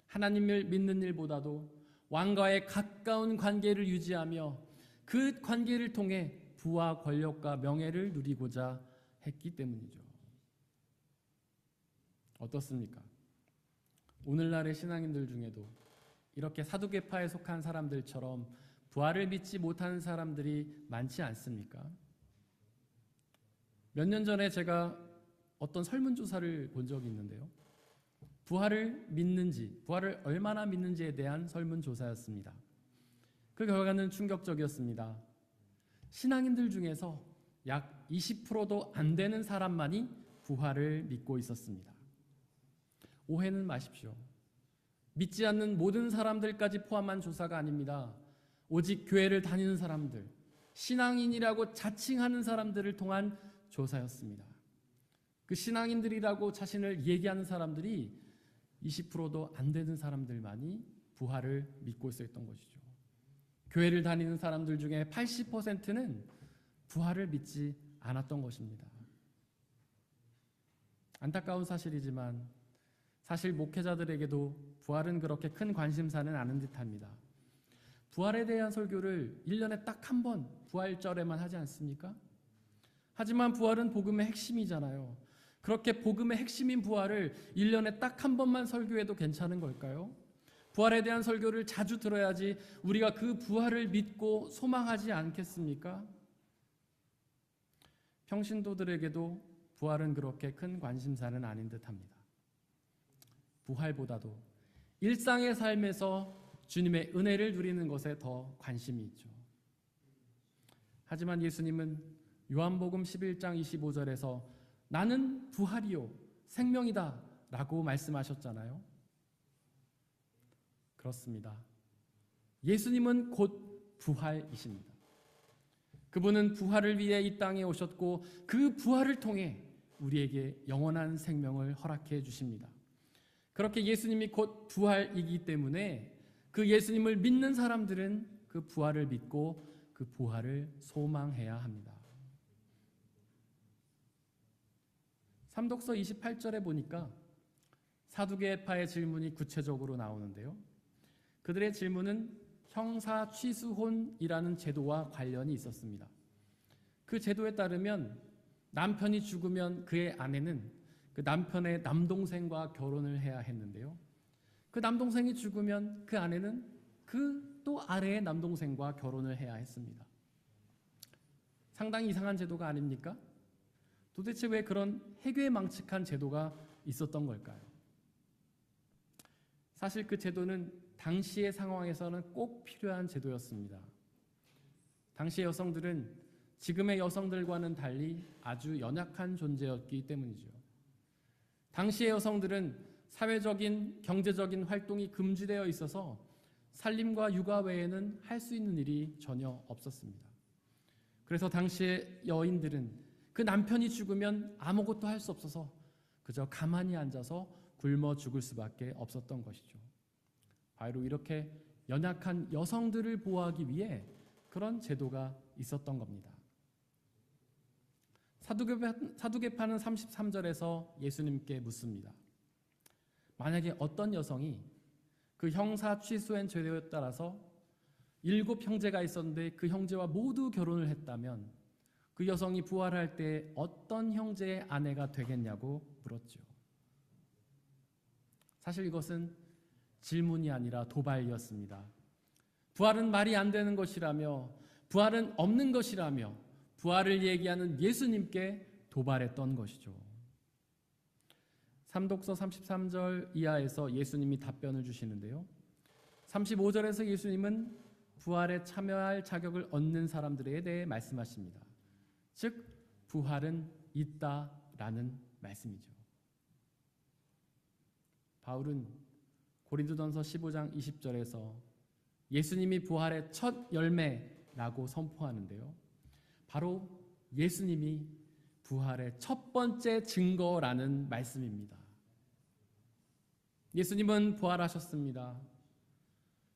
Speaker 3: 하나님을 믿는 일보다도 왕과의 가까운 관계를 유지하며 그 관계를 통해 부와 권력과 명예를 누리고자 했기 때문이죠. 어떻습니까? 오늘날의 신앙인들 중에도 이렇게 사두개파에 속한 사람들처럼 부활을 믿지 못하는 사람들이 많지 않습니까? 몇 년 전에 제가 어떤 설문조사를 본 적이 있는데요. 부활을 믿는지, 부활을 얼마나 믿는지에 대한 설문조사였습니다. 그 결과는 충격적이었습니다. 신앙인들 중에서 약 20%도 안 되는 사람만이 부활을 믿고 있었습니다. 오해는 마십시오. 믿지 않는 모든 사람들까지 포함한 조사가 아닙니다. 오직 교회를 다니는 사람들, 신앙인이라고 자칭하는 사람들을 통한 조사였습니다. 그 신앙인들이라고 자신을 얘기하는 사람들이 20%도 안 되는 사람들만이 부활을 믿고 있었던 것이죠. 교회를 다니는 사람들 중에 80%는 부활을 믿지 않았던 것입니다. 안타까운 사실이지만 사실 목회자들에게도 부활은 그렇게 큰 관심사는 아닌 듯합니다. 부활에 대한 설교를 1년에 딱 한 번 부활절에만 하지 않습니까? 하지만 부활은 복음의 핵심이잖아요. 그렇게 복음의 핵심인 부활을 1년에 딱 한 번만 설교해도 괜찮은 걸까요? 부활에 대한 설교를 자주 들어야지 우리가 그 부활을 믿고 소망하지 않겠습니까? 평신도들에게도 부활은 그렇게 큰 관심사는 아닌 듯합니다. 부활보다도 일상의 삶에서 주님의 은혜를 누리는 것에 더 관심이 있죠. 하지만 예수님은 요한복음 11장 25절에서 나는 부활이요 생명이다 라고 말씀하셨잖아요. 그렇습니다. 예수님은 곧 부활이십니다. 그분은 부활을 위해 이 땅에 오셨고 그 부활을 통해 우리에게 영원한 생명을 허락해 주십니다. 그렇게 예수님이 곧 부활이기 때문에 그 예수님을 믿는 사람들은 그 부활을 믿고 그 부활을 소망해야 합니다. 삼독서 28절에 보니까 사두개파의 질문이 구체적으로 나오는데요. 그들의 질문은 형사 취수혼이라는 제도와 관련이 있었습니다. 그 제도에 따르면 남편이 죽으면 그의 아내는 그 남편의 남동생과 결혼을 해야 했는데요. 그 남동생이 죽으면 그 아내는 그 또 아래의 남동생과 결혼을 해야 했습니다. 상당히 이상한 제도가 아닙니까? 도대체 왜 그런 해괴망측한 제도가 있었던 걸까요? 사실 그 제도는 당시의 상황에서는 꼭 필요한 제도였습니다. 당시의 여성들은 지금의 여성들과는 달리 아주 연약한 존재였기 때문이죠. 당시의 여성들은 사회적인, 경제적인 활동이 금지되어 있어서 살림과 육아 외에는 할 수 있는 일이 전혀 없었습니다. 그래서 당시의 여인들은 그 남편이 죽으면 아무것도 할 수 없어서 그저 가만히 앉아서 굶어 죽을 수밖에 없었던 것이죠. 바로 이렇게 연약한 여성들을 보호하기 위해 그런 제도가 있었던 겁니다. 사두개파는 33절에서 예수님께 묻습니다. 만약에 어떤 여성이 그 형사 취소한 제도에 따라서 7 형제가 있었는데 그 형제와 모두 결혼을 했다면 그 여성이 부활할 때 어떤 형제의 아내가 되겠냐고 물었죠. 사실 이것은 질문이 아니라 도발이었습니다. 부활은 말이 안 되는 것이라며 부활은 없는 것이라며 부활을 얘기하는 예수님께 도발했던 것이죠. 삼독서 33절 이하에서 예수님이 답변을 주시는데요. 35절에서 예수님은 부활에 참여할 자격을 얻는 사람들에 대해 말씀하십니다. 즉 부활은 있다라는 말씀이죠. 바울은 고린도전서 15장 20절에서 예수님이 부활의 첫 열매라고 선포하는데요. 바로 예수님이 부활의 첫 번째 증거라는 말씀입니다. 예수님은 부활하셨습니다.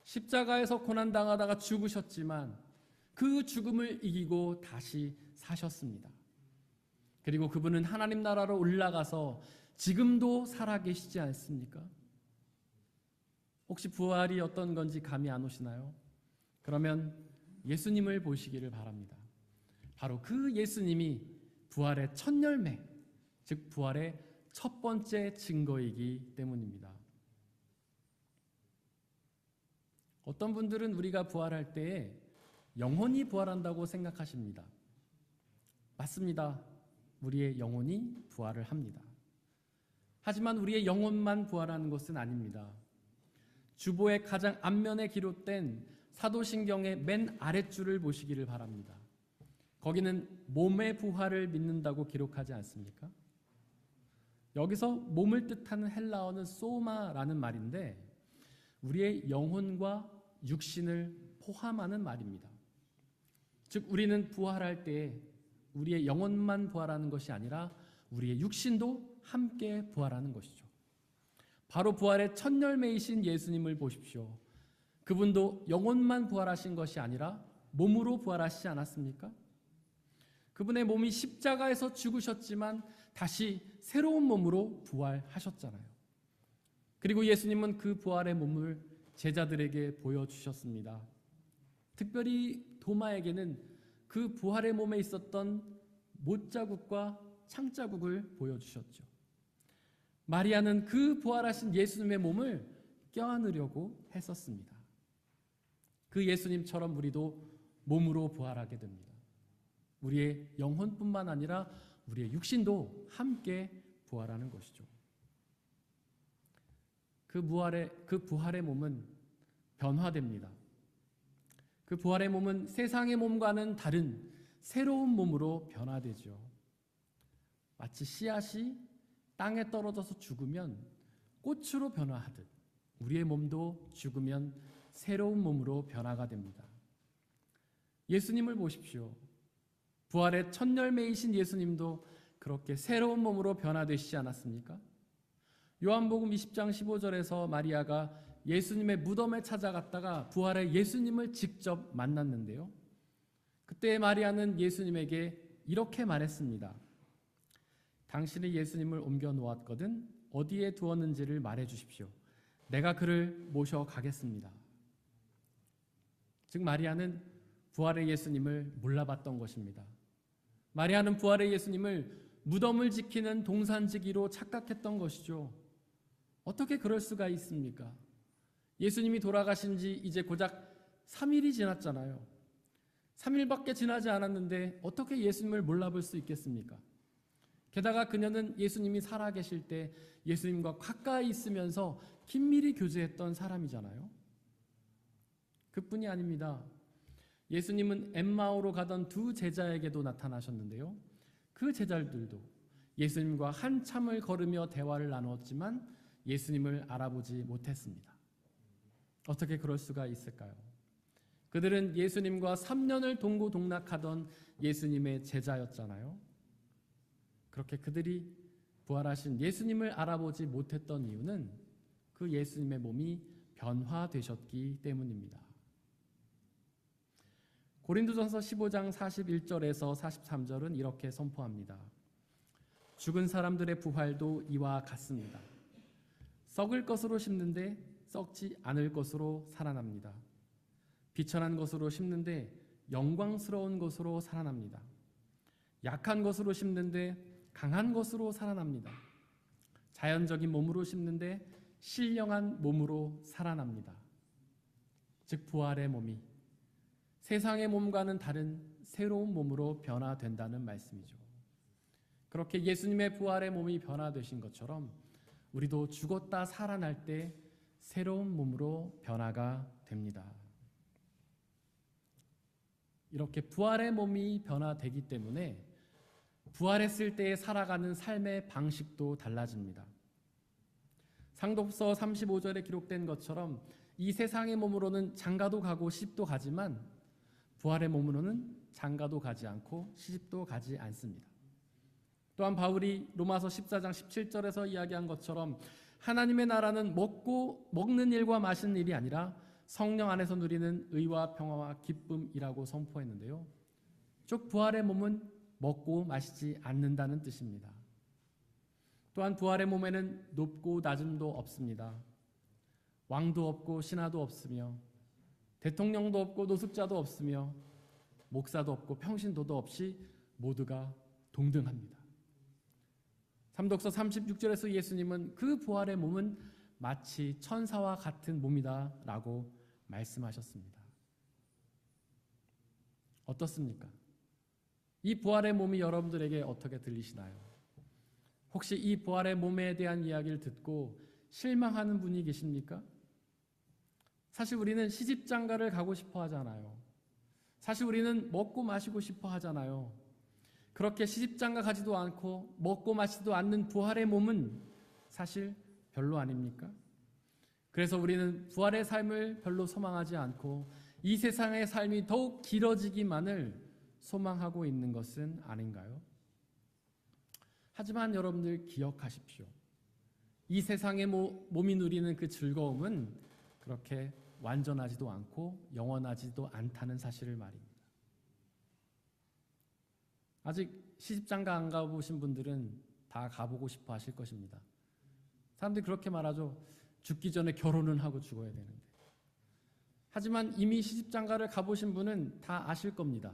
Speaker 3: 십자가에서 고난당하다가 죽으셨지만 그 죽음을 이기고 다시 사셨습니다. 그리고 그분은 하나님 나라로 올라가서 지금도 살아계시지 않습니까? 혹시 부활이 어떤 건지 감이 안 오시나요? 그러면 예수님을 보시기를 바랍니다. 바로 그 예수님이 부활의 첫 열매, 즉 부활의 첫 번째 증거이기 때문입니다. 어떤 분들은 우리가 부활할 때에 영혼이 부활한다고 생각하십니다. 맞습니다. 우리의 영혼이 부활을 합니다. 하지만 우리의 영혼만 부활하는 것은 아닙니다. 주보의 가장 앞면에 기록된 사도신경의 맨 아랫줄을 보시기를 바랍니다. 거기는 몸의 부활을 믿는다고 기록하지 않습니까? 여기서 몸을 뜻하는 헬라어는 소마라는 말인데 우리의 영혼과 육신을 포함하는 말입니다. 즉 우리는 부활할 때에 우리의 영혼만 부활하는 것이 아니라 우리의 육신도 함께 부활하는 것이죠. 바로 부활의 첫 열매이신 예수님을 보십시오. 그분도 영혼만 부활하신 것이 아니라 몸으로 부활하시지 않았습니까? 그분의 몸이 십자가에서 죽으셨지만 다시 새로운 몸으로 부활하셨잖아요. 그리고 예수님은 그 부활의 몸을 제자들에게 보여주셨습니다. 특별히 도마에게는 그 부활의 몸에 있었던 못자국과 창자국을 보여주셨죠. 마리아는 그 부활하신 예수님의 몸을 껴안으려고 했었습니다. 그 예수님처럼 우리도 몸으로 부활하게 됩니다. 우리의 영혼뿐만 아니라 우리의 육신도 함께 부활하는 것이죠. 그 부활의 몸은 변화됩니다. 그 부활의 몸은 세상의 몸과는 다른 새로운 몸으로 변화되죠. 마치 씨앗이 땅에 떨어져서 죽으면 꽃으로 변화하듯 우리의 몸도 죽으면 새로운 몸으로 변화가 됩니다. 예수님을 보십시오. 부활의 첫 열매이신 예수님도 그렇게 새로운 몸으로 변화되시지 않았습니까? 요한복음 20장 15절에서 마리아가 예수님의 무덤에 찾아갔다가 부활의 예수님을 직접 만났는데요. 그때 마리아는 예수님에게 이렇게 말했습니다. 당신이 예수님을 옮겨 놓았거든 어디에 두었는지를 말해 주십시오. 내가 그를 모셔가겠습니다. 즉 마리아는 부활의 예수님을 몰라봤던 것입니다. 마리아는 부활의 예수님을 무덤을 지키는 동산지기로 착각했던 것이죠. 어떻게 그럴 수가 있습니까? 예수님이 돌아가신 지 이제 고작 3일이 지났잖아요. 3일밖에 지나지 않았는데 어떻게 예수님을 몰라볼 수 있겠습니까? 게다가 그녀는 예수님이 살아계실 때 예수님과 가까이 있으면서 긴밀히 교제했던 사람이잖아요. 그뿐이 아닙니다. 예수님은 엠마오로 가던 두 제자에게도 나타나셨는데요. 그 제자들도 예수님과 한참을 걸으며 대화를 나누었지만 예수님을 알아보지 못했습니다. 어떻게 그럴 수가 있을까요? 그들은 예수님과 3년을 동고동락하던 예수님의 제자였잖아요. 그렇게 그들이 부활하신 예수님을 알아보지 못했던 이유는 그 예수님의 몸이 변화되셨기 때문입니다. 고린도전서 15장 41절에서 43절은 이렇게 선포합니다. 죽은 사람들의 부활도 이와 같습니다. 썩을 것으로 심는데 썩지 않을 것으로 살아납니다. 비천한 것으로 심는데 영광스러운 것으로 살아납니다. 약한 것으로 심는데 강한 것으로 살아납니다. 자연적인 몸으로 심는데 신령한 몸으로 살아납니다. 즉 부활의 몸이 세상의 몸과는 다른 새로운 몸으로 변화된다는 말씀이죠. 그렇게 예수님의 부활의 몸이 변화되신 것처럼 우리도 죽었다 살아날 때 새로운 몸으로 변화가 됩니다. 이렇게 부활의 몸이 변화되기 때문에 부활했을 때에 살아가는 삶의 방식도 달라집니다. 상독서 35절에 기록된 것처럼 이 세상의 몸으로는 장가도 가고 시집도 가지만 부활의 몸으로는 장가도 가지 않고 시집도 가지 않습니다. 또한 바울이 로마서 14장 17절에서 이야기한 것처럼 하나님의 나라는 먹는 일과 마시는 일이 아니라 성령 안에서 누리는 의와 평화와 기쁨이라고 선포했는데요. 즉 부활의 몸은 먹고 마시지 않는다는 뜻입니다. 또한 부활의 몸에는 높고 낮음도 없습니다. 왕도 없고 신하도 없으며 대통령도 없고 노숙자도 없으며 목사도 없고 평신도도 없이 모두가 동등합니다. 삼독서 36절에서 예수님은 그 부활의 몸은 마치 천사와 같은 몸이다 라고 말씀하셨습니다. 어떻습니까? 이 부활의 몸이 여러분들에게 어떻게 들리시나요? 혹시 이 부활의 몸에 대한 이야기를 듣고 실망하는 분이 계십니까? 사실 우리는 시집장가를 가고 싶어 하잖아요. 사실 우리는 먹고 마시고 싶어 하잖아요. 그렇게 시집장가 가지도 않고 먹고 마시지도 않는 부활의 몸은 사실 별로 아닙니까? 그래서 우리는 부활의 삶을 별로 소망하지 않고 이 세상의 삶이 더욱 길어지기만을 소망하고 있는 것은 아닌가요? 하지만 여러분들 기억하십시오. 이 세상의 몸이 누리는 그 즐거움은 그렇게 완전하지도 않고 영원하지도 않다는 사실을 말입니다. 아직 시집장가 안 가보신 분들은 다 가보고 싶어 하실 것입니다. 사람들이 그렇게 말하죠. 죽기 전에 결혼은 하고 죽어야 되는데. 하지만 이미 시집장가를 가보신 분은 다 아실 겁니다.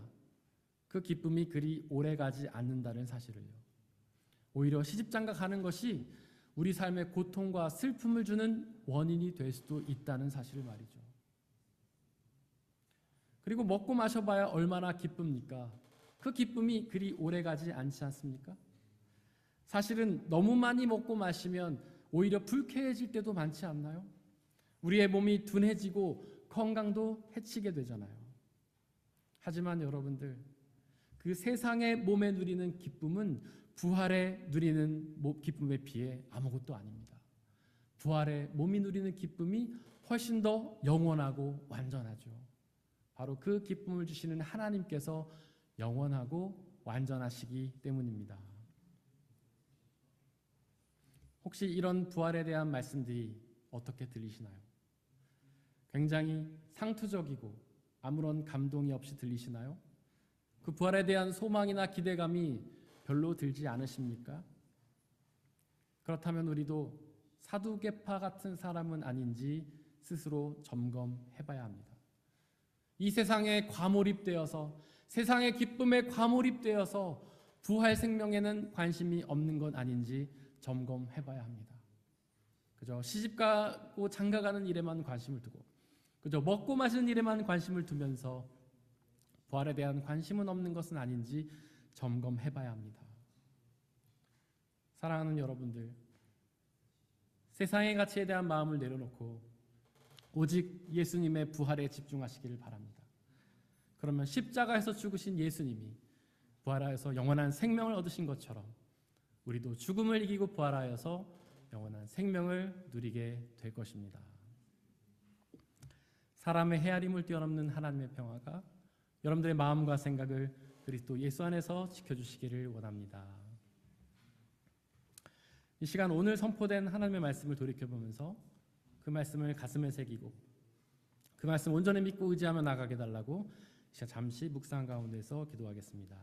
Speaker 3: 그 기쁨이 그리 오래가지 않는다는 사실을요. 오히려 시집장가 가는 것이 우리 삶에 고통과 슬픔을 주는 원인이 될 수도 있다는 사실을 말이죠. 그리고 먹고 마셔봐야 얼마나 기쁩니까? 그 기쁨이 그리 오래가지 않지 않습니까? 사실은 너무 많이 먹고 마시면 오히려 불쾌해질 때도 많지 않나요? 우리의 몸이 둔해지고 건강도 해치게 되잖아요. 하지만 여러분들, 그 세상의 몸에 누리는 기쁨은 부활에 누리는 기쁨에 비해 아무것도 아닙니다. 부활의 몸이 누리는 기쁨이 훨씬 더 영원하고 완전하죠. 바로 그 기쁨을 주시는 하나님께서 영원하고 완전하시기 때문입니다. 혹시 이런 부활에 대한 말씀들이 어떻게 들리시나요? 굉장히 상투적이고 아무런 감동이 없이 들리시나요? 그 부활에 대한 소망이나 기대감이 별로 들지 않으십니까? 그렇다면 우리도 사두개파 같은 사람은 아닌지 스스로 점검해봐야 합니다. 이 세상에 과몰입되어서 세상의 기쁨에 과몰입되어서 부활 생명에는 관심이 없는 건 아닌지 점검해봐야 합니다. 그저 시집가고 장가가는 일에만 관심을 두고 그저 먹고 마시는 일에만 관심을 두면서 부활에 대한 관심은 없는 것은 아닌지 점검해봐야 합니다. 사랑하는 여러분들, 세상의 가치에 대한 마음을 내려놓고 오직 예수님의 부활에 집중하시기를 바랍니다. 그러면 십자가에서 죽으신 예수님이 부활하여서 영원한 생명을 얻으신 것처럼 우리도 죽음을 이기고 부활하여서 영원한 생명을 누리게 될 것입니다. 사람의 헤아림을 뛰어넘는 하나님의 평화가 여러분들의 마음과 생각을 그리스도 예수 안에서 지켜주시기를 원합니다. 이 시간 오늘 선포된 하나님의 말씀을 돌이켜보면서 그 말씀을 가슴에 새기고 그 말씀 온전히 믿고 의지하며 나가게 달라고 잠시 묵상 가운데서 기도하겠습니다.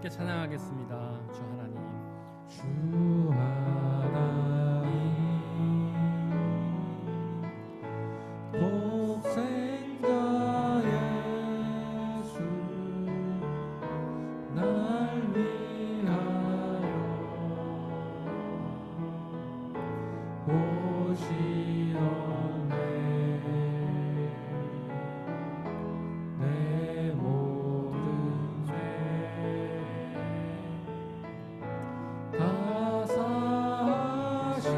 Speaker 3: 함께 찬양하겠습니다. 주 하나님,
Speaker 2: 주 하나님 독생자 예수 날 위하여 오시었네. 내 모든 죄 다 사하시고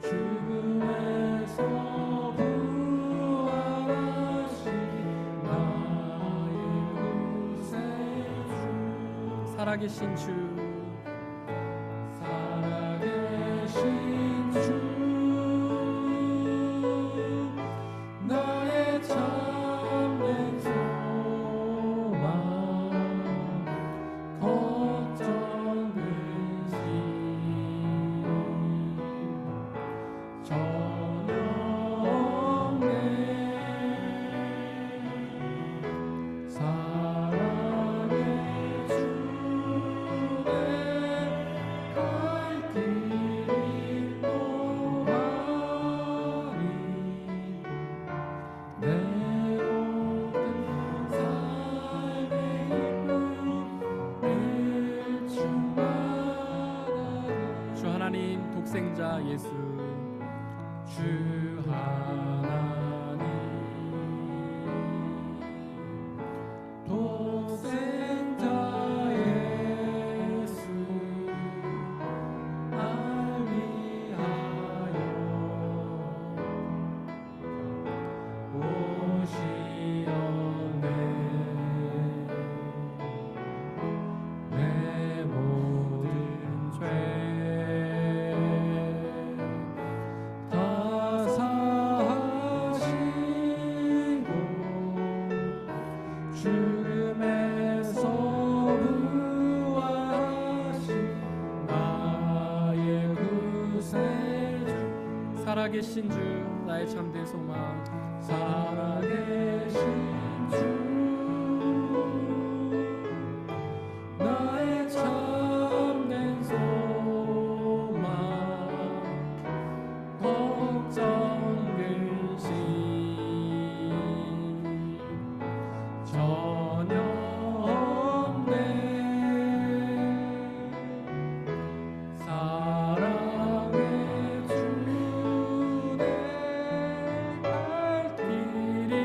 Speaker 2: 죽음에서 부활하신 나의 구세주
Speaker 3: 살아계신 주,
Speaker 2: 살아계신 주 나의 참된 소망 걱정 근심 전혀 없네. 사랑의 주내 갈 길이 또 많이 내 모든 삶의 기쁨을 충만하리.
Speaker 3: 주 하나님 독생자 예수,
Speaker 2: 주 하나님 독생자 예수 날 위하여 오시었네. 내 모든 죄 다 사하시고 죽음에서 부활하신 나의 구세주
Speaker 3: 살아계신 주, 나의 참된 소망.
Speaker 2: 살아계신 주 나의 참된 소망 걱정 근심 전혀 없네. 사랑의 주내 갈 길이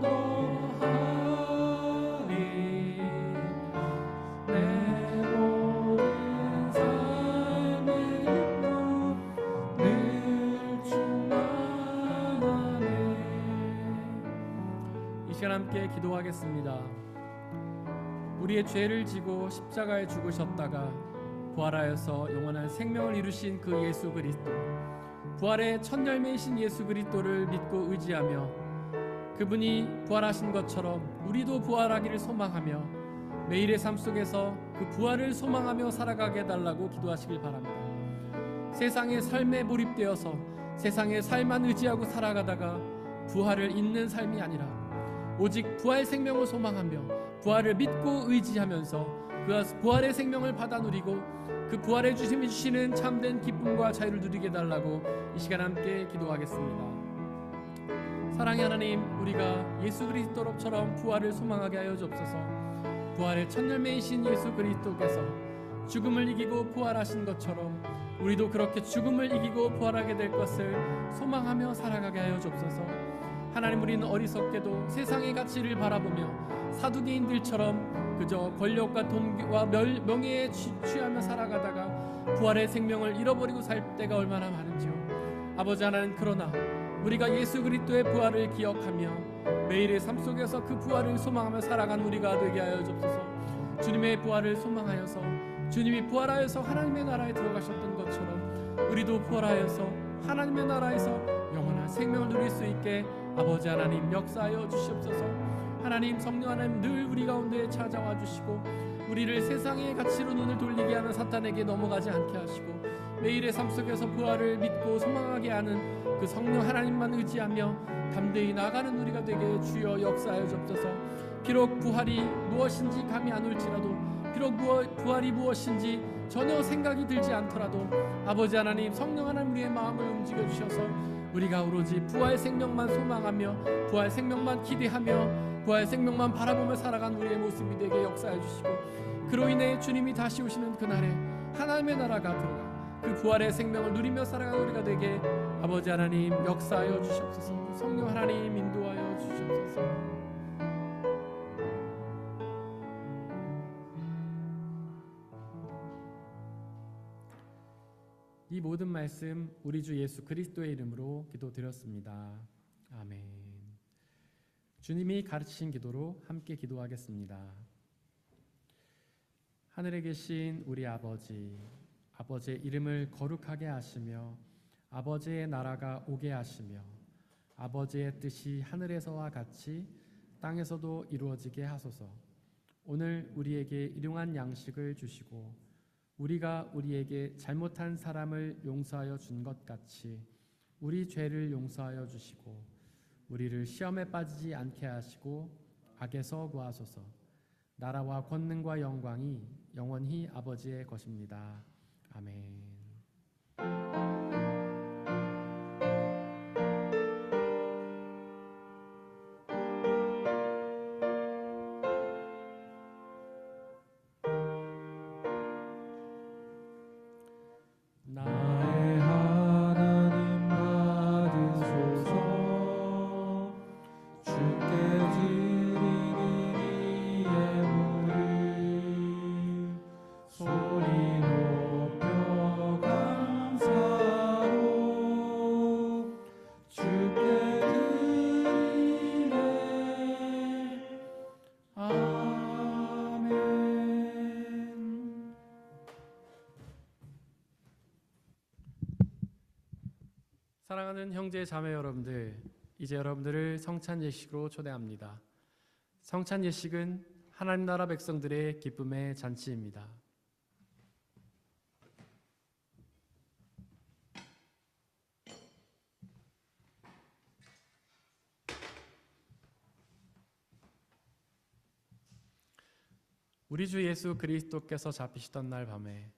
Speaker 2: 또하니 내 모든 삶의 기쁨 늘 충만하네.
Speaker 3: 이 시간 함께 기도하겠습니다. 우리의 죄를 지고 십자가에 죽으셨다가 부활하여서 영원한 생명을 이루신 그 예수 그리스도, 부활의 첫 열매이신 예수 그리스도를 믿고 의지하며 그분이 부활하신 것처럼 우리도 부활하기를 소망하며 매일의 삶 속에서 그 부활을 소망하며 살아가게 해달라고 기도하시길 바랍니다. 세상의 삶에 몰입되어서 세상의 삶만 의지하고 살아가다가 부활을 잊는 삶이 아니라 오직 부활 생명을 소망하며 부활을 믿고 의지하면서 그 부활의 생명을 받아 누리고 그 부활의 주심이 주시는 참된 기쁨과 자유를 누리게 해달라고 이 시간 함께 기도하겠습니다. 사랑의 하나님, 우리가 예수 그리스도처럼 부활을 소망하게 하여 주옵소서. 부활의 첫 열매이신 예수 그리스도께서 죽음을 이기고 부활하신 것처럼 우리도 그렇게 죽음을 이기고 부활하게 될 것을 소망하며 살아가게 하여 주옵소서. 하나님, 우리는 어리석게도 세상의 가치를 바라보며 사두개인들처럼 그저 권력과 돈과 명예에 취하며 살아가다가 부활의 생명을 잃어버리고 살 때가 얼마나 많은지요. 아버지 하나님, 그러나 우리가 예수 그리스도의 부활을 기억하며 매일의 삶 속에서 그 부활을 소망하며 살아간 우리가 되게 하여 주옵소서. 주님의 부활을 소망하여서 주님이 부활하여서 하나님의 나라에 들어가셨던 것처럼 우리도 부활하여서 하나님의 나라에서 영원한 생명을 누릴 수 있게 아버지 하나님 역사하여 주시옵소서. 하나님, 성령 하나님 늘 우리 가운데 찾아와 주시고 우리를 세상의 가치로 눈을 돌리게 하는 사탄에게 넘어가지 않게 하시고 매일의 삶 속에서 부활을 믿고 소망하게 하는 그 성령 하나님만 의지하며 담대히 나가는 우리가 되게 주여 역사하여 주옵소서. 비록 부활이 무엇인지 감이 안 올지라도, 비록 부활이 무엇인지 전혀 생각이 들지 않더라도 아버지 하나님, 성령 하나님 우리의 마음을 움직여 주셔서 우리가 오로지 부활 생명만 소망하며 부활 생명만 기대하며 부활 생명만 바라보며 살아간 우리의 모습이 되게 역사해 주시고, 그로 인해 주님이 다시 오시는 그날에 하나님의 나라가 들어가 그 부활의 생명을 누리며 살아가는 우리가 되게 아버지 하나님 역사하여 주시옵소서. 성령 하나님 인도하여 주시옵소서. 이 모든 말씀 우리 주 예수 그리스도의 이름으로 기도드렸습니다. 아멘. 주님이 가르치신 기도로 함께 기도하겠습니다. 하늘에 계신 우리 아버지, 아버지의 이름을 거룩하게 하시며 아버지의 나라가 오게 하시며 아버지의 뜻이 하늘에서와 같이 땅에서도 이루어지게 하소서. 오늘 우리에게 일용할 양식을 주시고 우리가 우리에게 잘못한 사람을 용서하여 준 것 같이 우리 죄를 용서하여 주시고 우리를 시험에 빠지지 않게 하시고 악에서 구하소서. 나라와 권능과 영광이 영원히 아버지의 것입니다. 아멘.
Speaker 2: 나의 하나님 받으소서. 주께 드리는 이 예물을 소리 높여 감사로 주께 드리네. 아멘.
Speaker 3: 사랑하는 형제 자매 여러분들, 이제 여러분들을 성찬 예식으로 초대합니다. 성찬 예식은 하나님 나라 백성들의 기쁨의 잔치입니다. 우리 주 예수 그리스도께서 잡히시던 날 밤에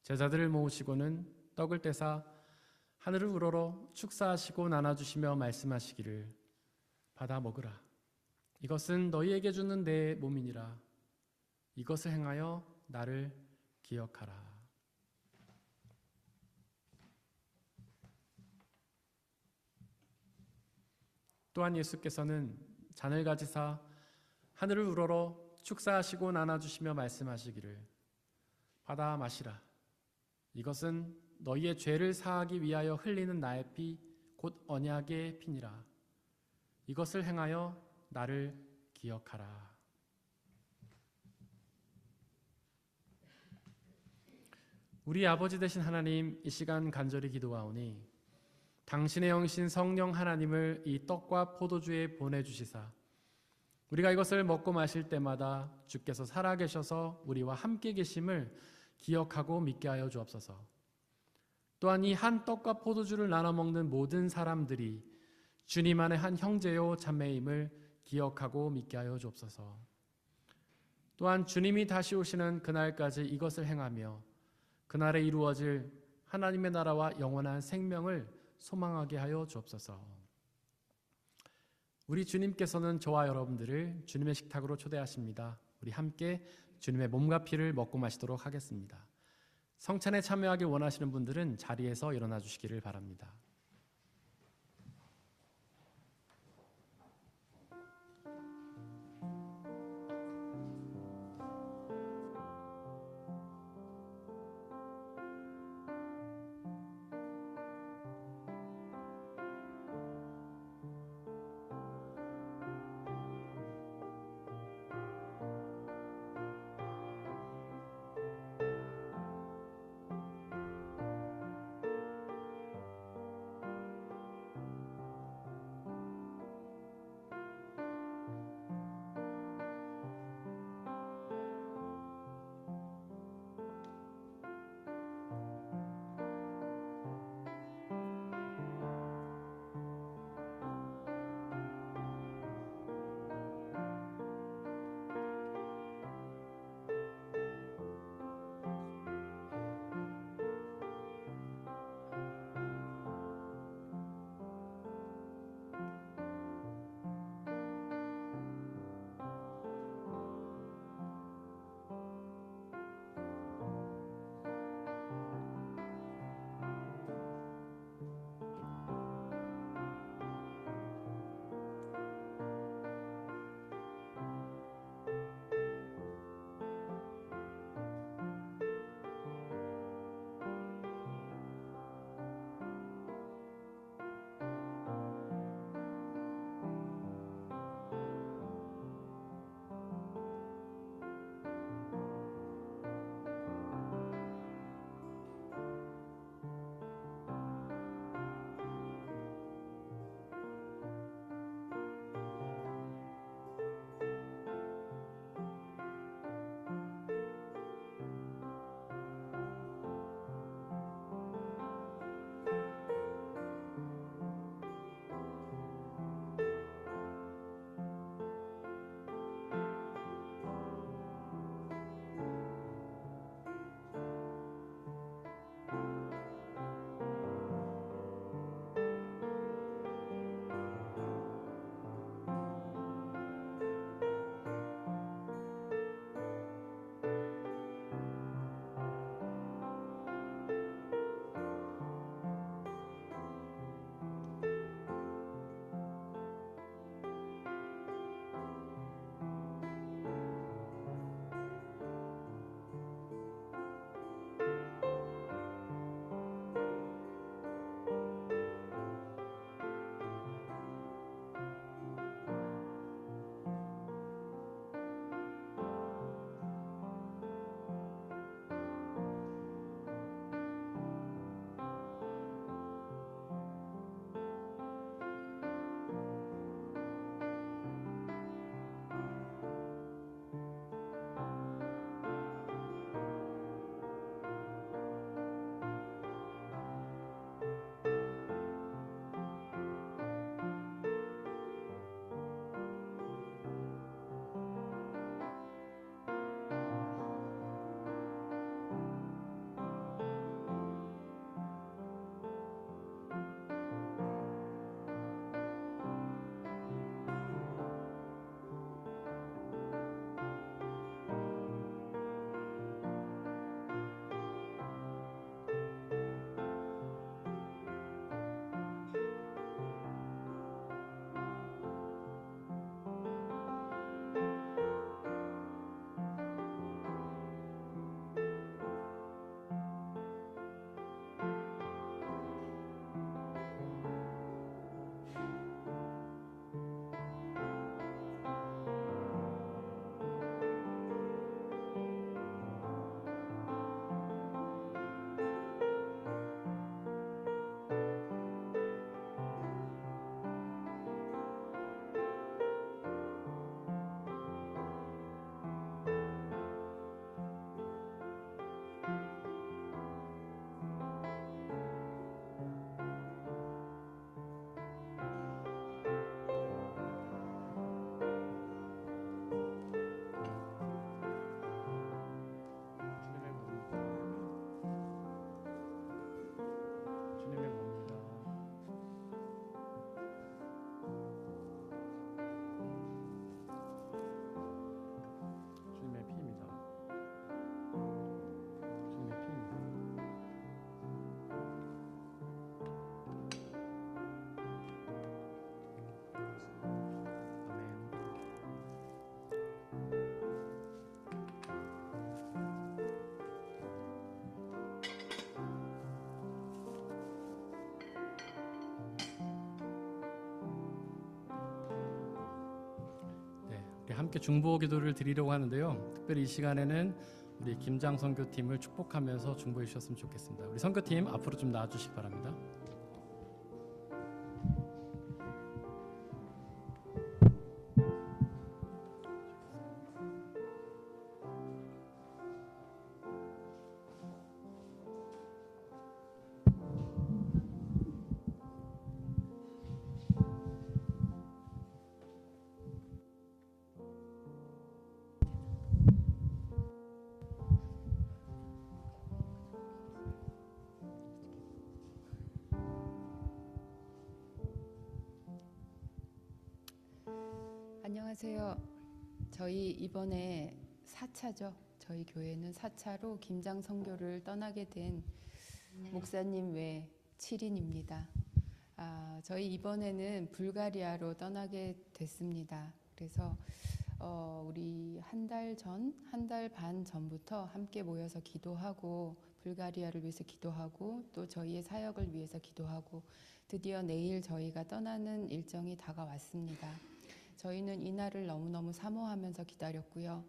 Speaker 3: 제자들을 모으시고는 떡을 떼사 하늘을 우러러 축사하시고 나눠주시며 말씀하시기를, 받아 먹으라. 이것은 너희에게 주는 내 몸이니라. 이것을 행하여 나를 기억하라. 또한 예수께서는 잔을 가지사 하늘을 우러러 축사하시고 나눠주시며 말씀하시기를, 받아 마시라. 이것은 너희의 죄를 사하기 위하여 흘리는 나의 피, 곧 언약의 피니라. 이것을 행하여 나를 기억하라. 우리 아버지 되신 하나님, 이 시간 간절히 기도하오니 당신의 영신 성령 하나님을 이 떡과 포도주에 보내주시사 우리가 이것을 먹고 마실 때마다 주께서 살아계셔서 우리와 함께 계심을 기억하고 믿게 하여 주옵소서. 또한 이 한 떡과 포도주를 나눠 먹는 모든 사람들이 주님 안에 한 형제요 자매임을 기억하고 믿게 하여 주옵소서. 또한 주님이 다시 오시는 그날까지 이것을 행하며 그날에 이루어질 하나님의 나라와 영원한 생명을 소망하게 하여 주옵소서. 우리 주님께서는 저와 여러분들을 주님의 식탁으로 초대하십니다. 우리 함께 주님의 몸과 피를 먹고 마시도록 하겠습니다. 성찬에 참여하길 원하시는 분들은 자리에서 일어나 주시기를 바랍니다. 우리 함께 중보 기도를 드리려고 하는데요. 특별히 이 시간에는 우리 김장 선교팀을 축복하면서 중보해 주셨으면 좋겠습니다. 우리 선교팀 앞으로 좀 나와주시기 바랍니다.
Speaker 6: 안녕하세요. 저희 이번에 4차죠. 저희 교회는 4차로 김장 선교를 떠나게 된 목사님 외 7인입니다. 저희 이번에는 불가리아로 떠나게 됐습니다. 그래서 우리 한 달 반 전부터 함께 모여서 기도하고 불가리아를 위해서 기도하고 또 저희의 사역을 위해서 기도하고 드디어 내일 저희가 떠나는 일정이 다가왔습니다. 저희는 이날을 너무너무 사모하면서 기다렸고요.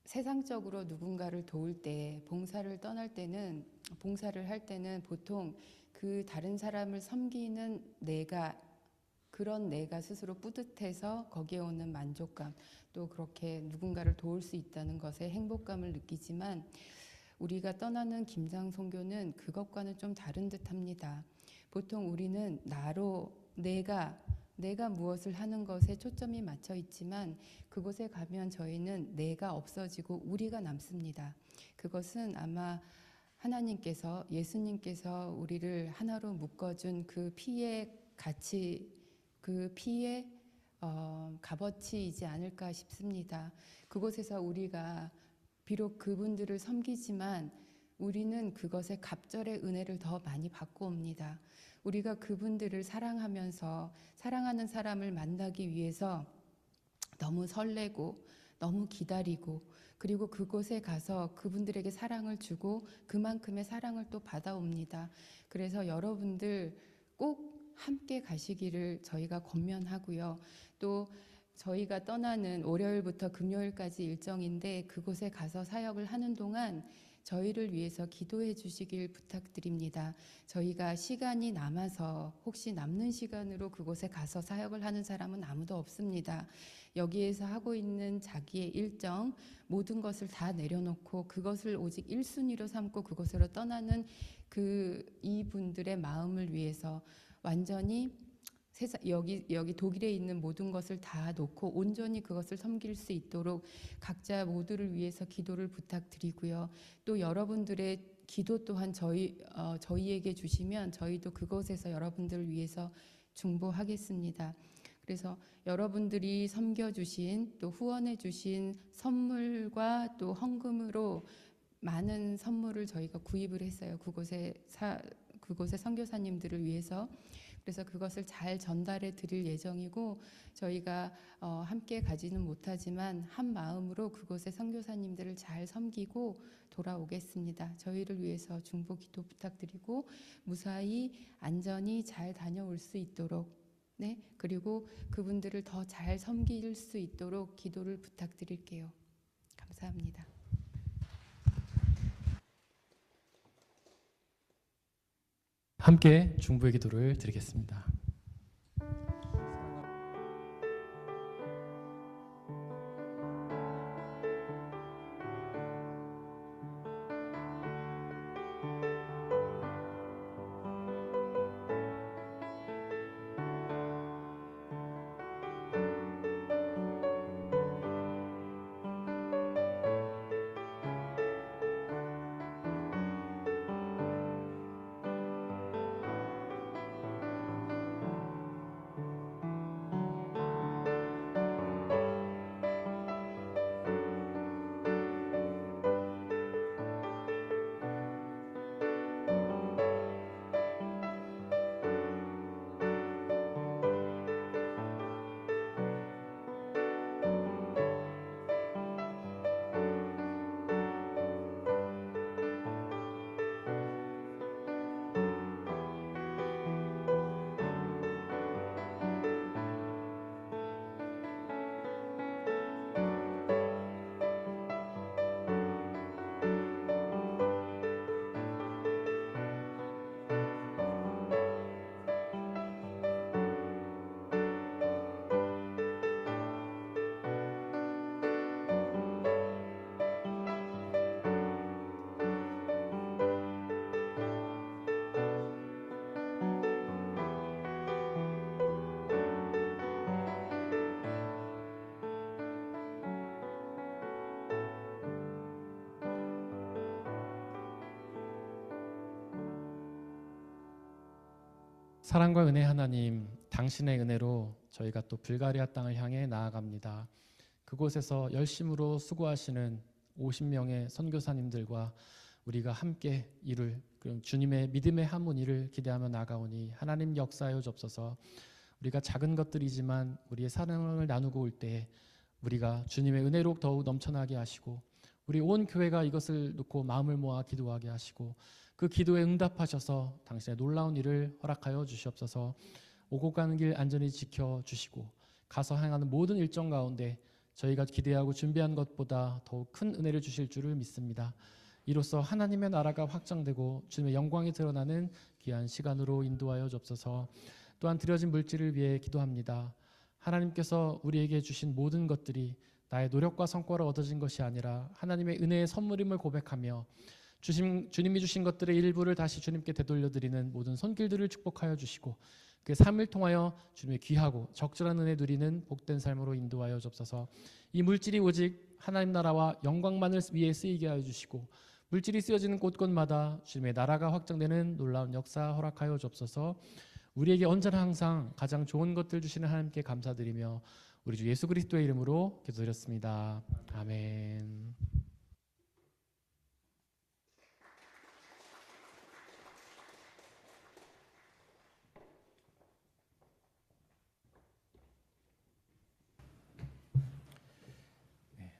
Speaker 6: 세상적으로 누군가를 도울 때, 봉사를 할 때는 보통 그 다른 사람을 섬기는 그런 내가 스스로 뿌듯해서 거기에 오는 만족감, 또 그렇게 누군가를 도울 수 있다는 것에 행복감을 느끼지만 우리가 떠나는 김장 선교는 그것과는 좀 다른 듯합니다. 보통 우리는 내가 무엇을 하는 것에 초점이 맞춰 있지만 그곳에 가면 저희는 내가 없어지고 우리가 남습니다. 그것은 아마 하나님께서, 예수님께서 우리를 하나로 묶어준 그 피의 가치, 그 피의 값어치이지 않을까 싶습니다. 그곳에서 우리가 비록 그분들을 섬기지만 우리는 그것의 갑절의 은혜를 더 많이 받고 옵니다. 우리가 그분들을 사랑하면서 사랑하는 사람을 만나기 위해서 너무 설레고 너무 기다리고 그리고 그곳에 가서 그분들에게 사랑을 주고 그만큼의 사랑을 또 받아옵니다. 그래서 여러분들 꼭 함께 가시기를 저희가 권면하고요. 또 저희가 떠나는 월요일부터 금요일까지 일정인데 그곳에 가서 사역을 하는 동안 저희를 위해서 기도해 주시길 부탁드립니다. 저희가 시간이 남아서 혹시 남는 시간으로 그곳에 가서 사역을 하는 사람은 아무도 없습니다. 여기에서 하고 있는 자기의 일정, 모든 것을 다 내려놓고 그것을 오직 1순위로 삼고 그곳으로 떠나는 이분들의 마음을 위해서 완전히 여기 독일에 있는 모든 것을 다 놓고 온전히 그것을 섬길 수 있도록 각자 모두를 위해서 기도를 부탁드리고요. 또 여러분들의 기도 또한 저희에게 주시면 저희도 그곳에서 여러분들을 위해서 중보하겠습니다. 그래서 여러분들이 섬겨주신 또 후원해주신 선물과 또 헌금으로 많은 선물을 저희가 구입을 했어요. 그곳의 선교사님들을 위해서. 그래서 그것을 잘 전달해 드릴 예정이고 저희가 함께 가지는 못하지만 한 마음으로 그곳의 선교사님들을 잘 섬기고 돌아오겠습니다. 저희를 위해서 중보 기도 부탁드리고 무사히 안전히 잘 다녀올 수 있도록 그리고 그분들을 더 잘 섬길 수 있도록 기도를 부탁드릴게요. 감사합니다.
Speaker 3: 함께 중보의 기도를 드리겠습니다. 사랑과 은혜 하나님, 당신의 은혜로 저희가 또 불가리아 땅을 향해 나아갑니다. 그곳에서 열심으로 수고하시는 50명의 선교사님들과 우리가 함께 이룰 그런 주님의 믿음의 하모니를 기대하며 나아가오니 하나님 역사하여 주옵소서. 우리가 작은 것들이지만 우리의 사랑을 나누고 올 때 우리가 주님의 은혜로 더욱 넘쳐나게 하시고 우리 온 교회가 이것을 놓고 마음을 모아 기도하게 하시고 그 기도에 응답하셔서 당신의 놀라운 일을 허락하여 주시옵소서. 오고 가는 길 안전히 지켜주시고 가서 행하는 모든 일정 가운데 저희가 기대하고 준비한 것보다 더욱 큰 은혜를 주실 줄을 믿습니다. 이로써 하나님의 나라가 확장되고 주님의 영광이 드러나는 귀한 시간으로 인도하여 주옵소서. 또한 드려진 물질을 위해 기도합니다. 하나님께서 우리에게 주신 모든 것들이 나의 노력과 성과로 얻어진 것이 아니라 하나님의 은혜의 선물임을 고백하며 주님이 주신 것들의 일부를 다시 주님께 되돌려드리는 모든 손길들을 축복하여 주시고 그 삶을 통하여 주님의 귀하고 적절한 은혜 누리는 복된 삶으로 인도하여 주옵소서. 이 물질이 오직 하나님 나라와 영광만을 위해 쓰이게 하여 주시고 물질이 쓰여지는 곳곳마다 주님의 나라가 확장되는 놀라운 역사 허락하여 주옵소서. 우리에게 언제나 항상 가장 좋은 것들 주시는 하나님께 감사드리며 우리 주 예수 그리스도의 이름으로 기도드렸습니다. 아멘.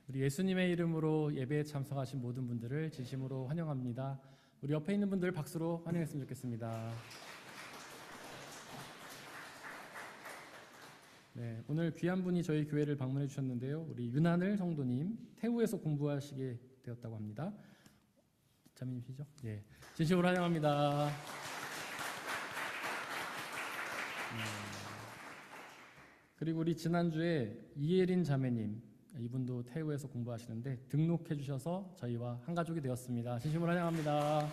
Speaker 3: 우리 예수님의 이름으로 예배에 참석하신 모든 분들을 진심으로 환영합니다. 우리 옆에 있는 분들 박수로 환영했으면 좋겠습니다. 네, 오늘 귀한 분이 저희 교회를 방문해 주셨는데요. 우리 윤하늘 성도님, 태우에서 공부하시게 되었다고 합니다. 자매님이시죠? 예, 진심으로 환영합니다. 그리고 우리 지난주에 이예린 자매님, 이분도 태우에서 공부하시는데 등록해 주셔서 저희와 한 가족이 되었습니다. 진심으로 환영합니다.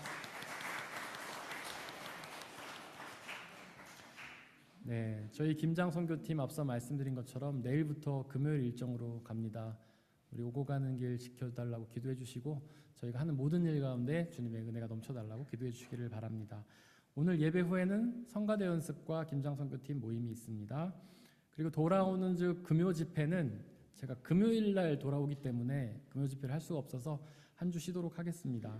Speaker 3: 네, 저희 김장 선교팀 앞서 말씀드린 것처럼 내일부터 금요일 일정으로 갑니다. 우리 오고 가는 길 지켜달라고 기도해 주시고 저희가 하는 모든 일 가운데 주님의 은혜가 넘쳐달라고 기도해 주시기를 바랍니다. 오늘 예배 후에는 성가대 연습과 김장 선교팀 모임이 있습니다. 그리고 돌아오는 주 금요 집회는 제가 금요일 날 돌아오기 때문에 금요 집회를 할 수가 없어서 한 주 쉬도록 하겠습니다.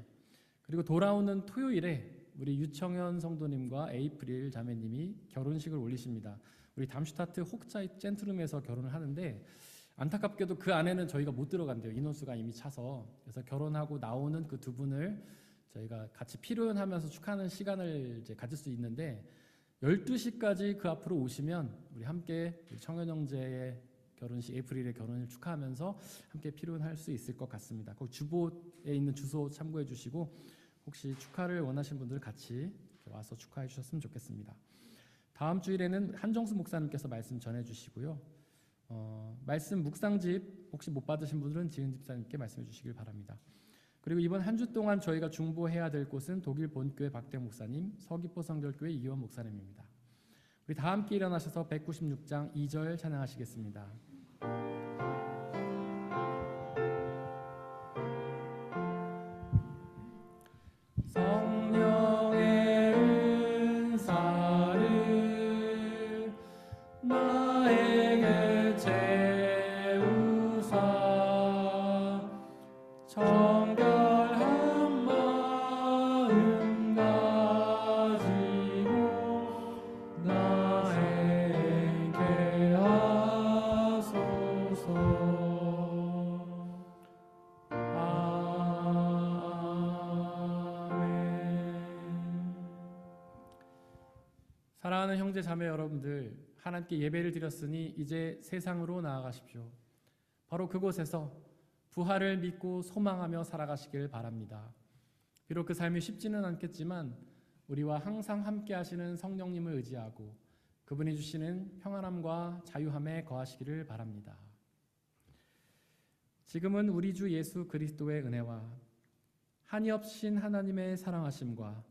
Speaker 3: 그리고 돌아오는 토요일에 우리 유청현 성도님과 에이프릴 자매님이 결혼식을 올리십니다. 우리 담슈타트 혹자이 젠트룸에서 결혼을 하는데 안타깝게도 그 안에는 저희가 못 들어간대요. 인원수가 이미 차서. 그래서 결혼하고 나오는 그 두 분을 저희가 같이 피로연하면서 축하하는 시간을 이제 가질 수 있는데 12시까지 그 앞으로 오시면 우리 함께 우리 청현 형제의 결혼식, 에이프릴의 결혼을 축하하면서 함께 피로연할 수 있을 것 같습니다. 거기 주보에 있는 주소 참고해 주시고 혹시 축하를 원하시는 분들 같이 와서 축하해 주셨으면 좋겠습니다. 다음 주일에는 한정수 목사님께서 말씀 전해 주시고요. 말씀 묵상집 혹시 못 받으신 분들은 지은 집사님께 말씀해 주시길 바랍니다. 그리고 이번 한 주 동안 저희가 중보해야 될 곳은 독일 본교회 박대 목사님, 서귀포 성결교회 이원 목사님입니다. 우리 다 함께 일어나셔서 196장 2절 찬양하시겠습니다.
Speaker 2: 성령의 은사를 나에게 채우사 정결한 마음 가지고 나에게 하소서.
Speaker 3: 사랑하는 형제 자매 여러분들, 하나님께 예배를 드렸으니 이제 세상으로 나아가십시오. 바로 그곳에서 부활을 믿고 소망하며 살아가시길 바랍니다. 비록 그 삶이 쉽지는 않겠지만 우리와 항상 함께 하시는 성령님을 의지하고 그분이 주시는 평안함과 자유함에 거하시기를 바랍니다. 지금은 우리 주 예수 그리스도의 은혜와 한이없신 하나님의 사랑하심과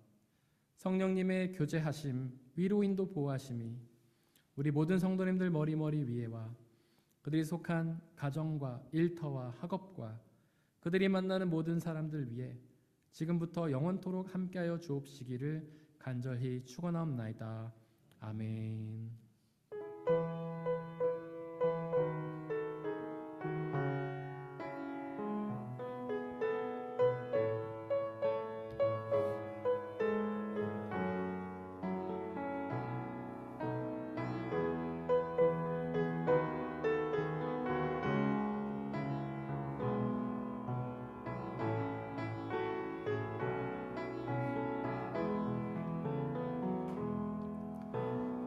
Speaker 3: 성령님의 교제하심, 위로인도 보호하심이 우리 모든 성도님들 머리머리 위에와 그들이 속한 가정과 일터와 학업과 그들이 만나는 모든 사람들 위에 지금부터 영원토록 함께하여 주옵시기를 간절히 축원하옵나이다. 아멘.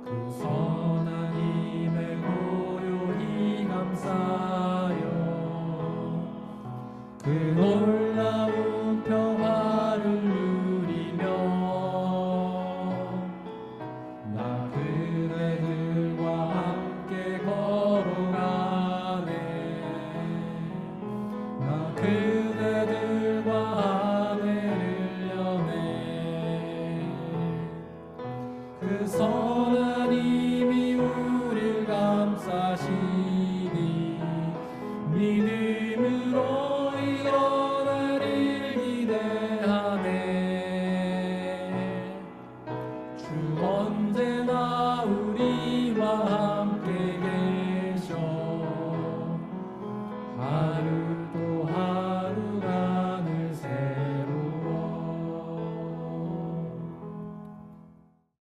Speaker 2: 그 선한 힘에 고요히 감사하여 그 놀라운 평화를 누리며 나 그대들과 함께 걸어가네. 나 그대들과 하늘을 여네. 그 선한 힘이 우릴 감싸시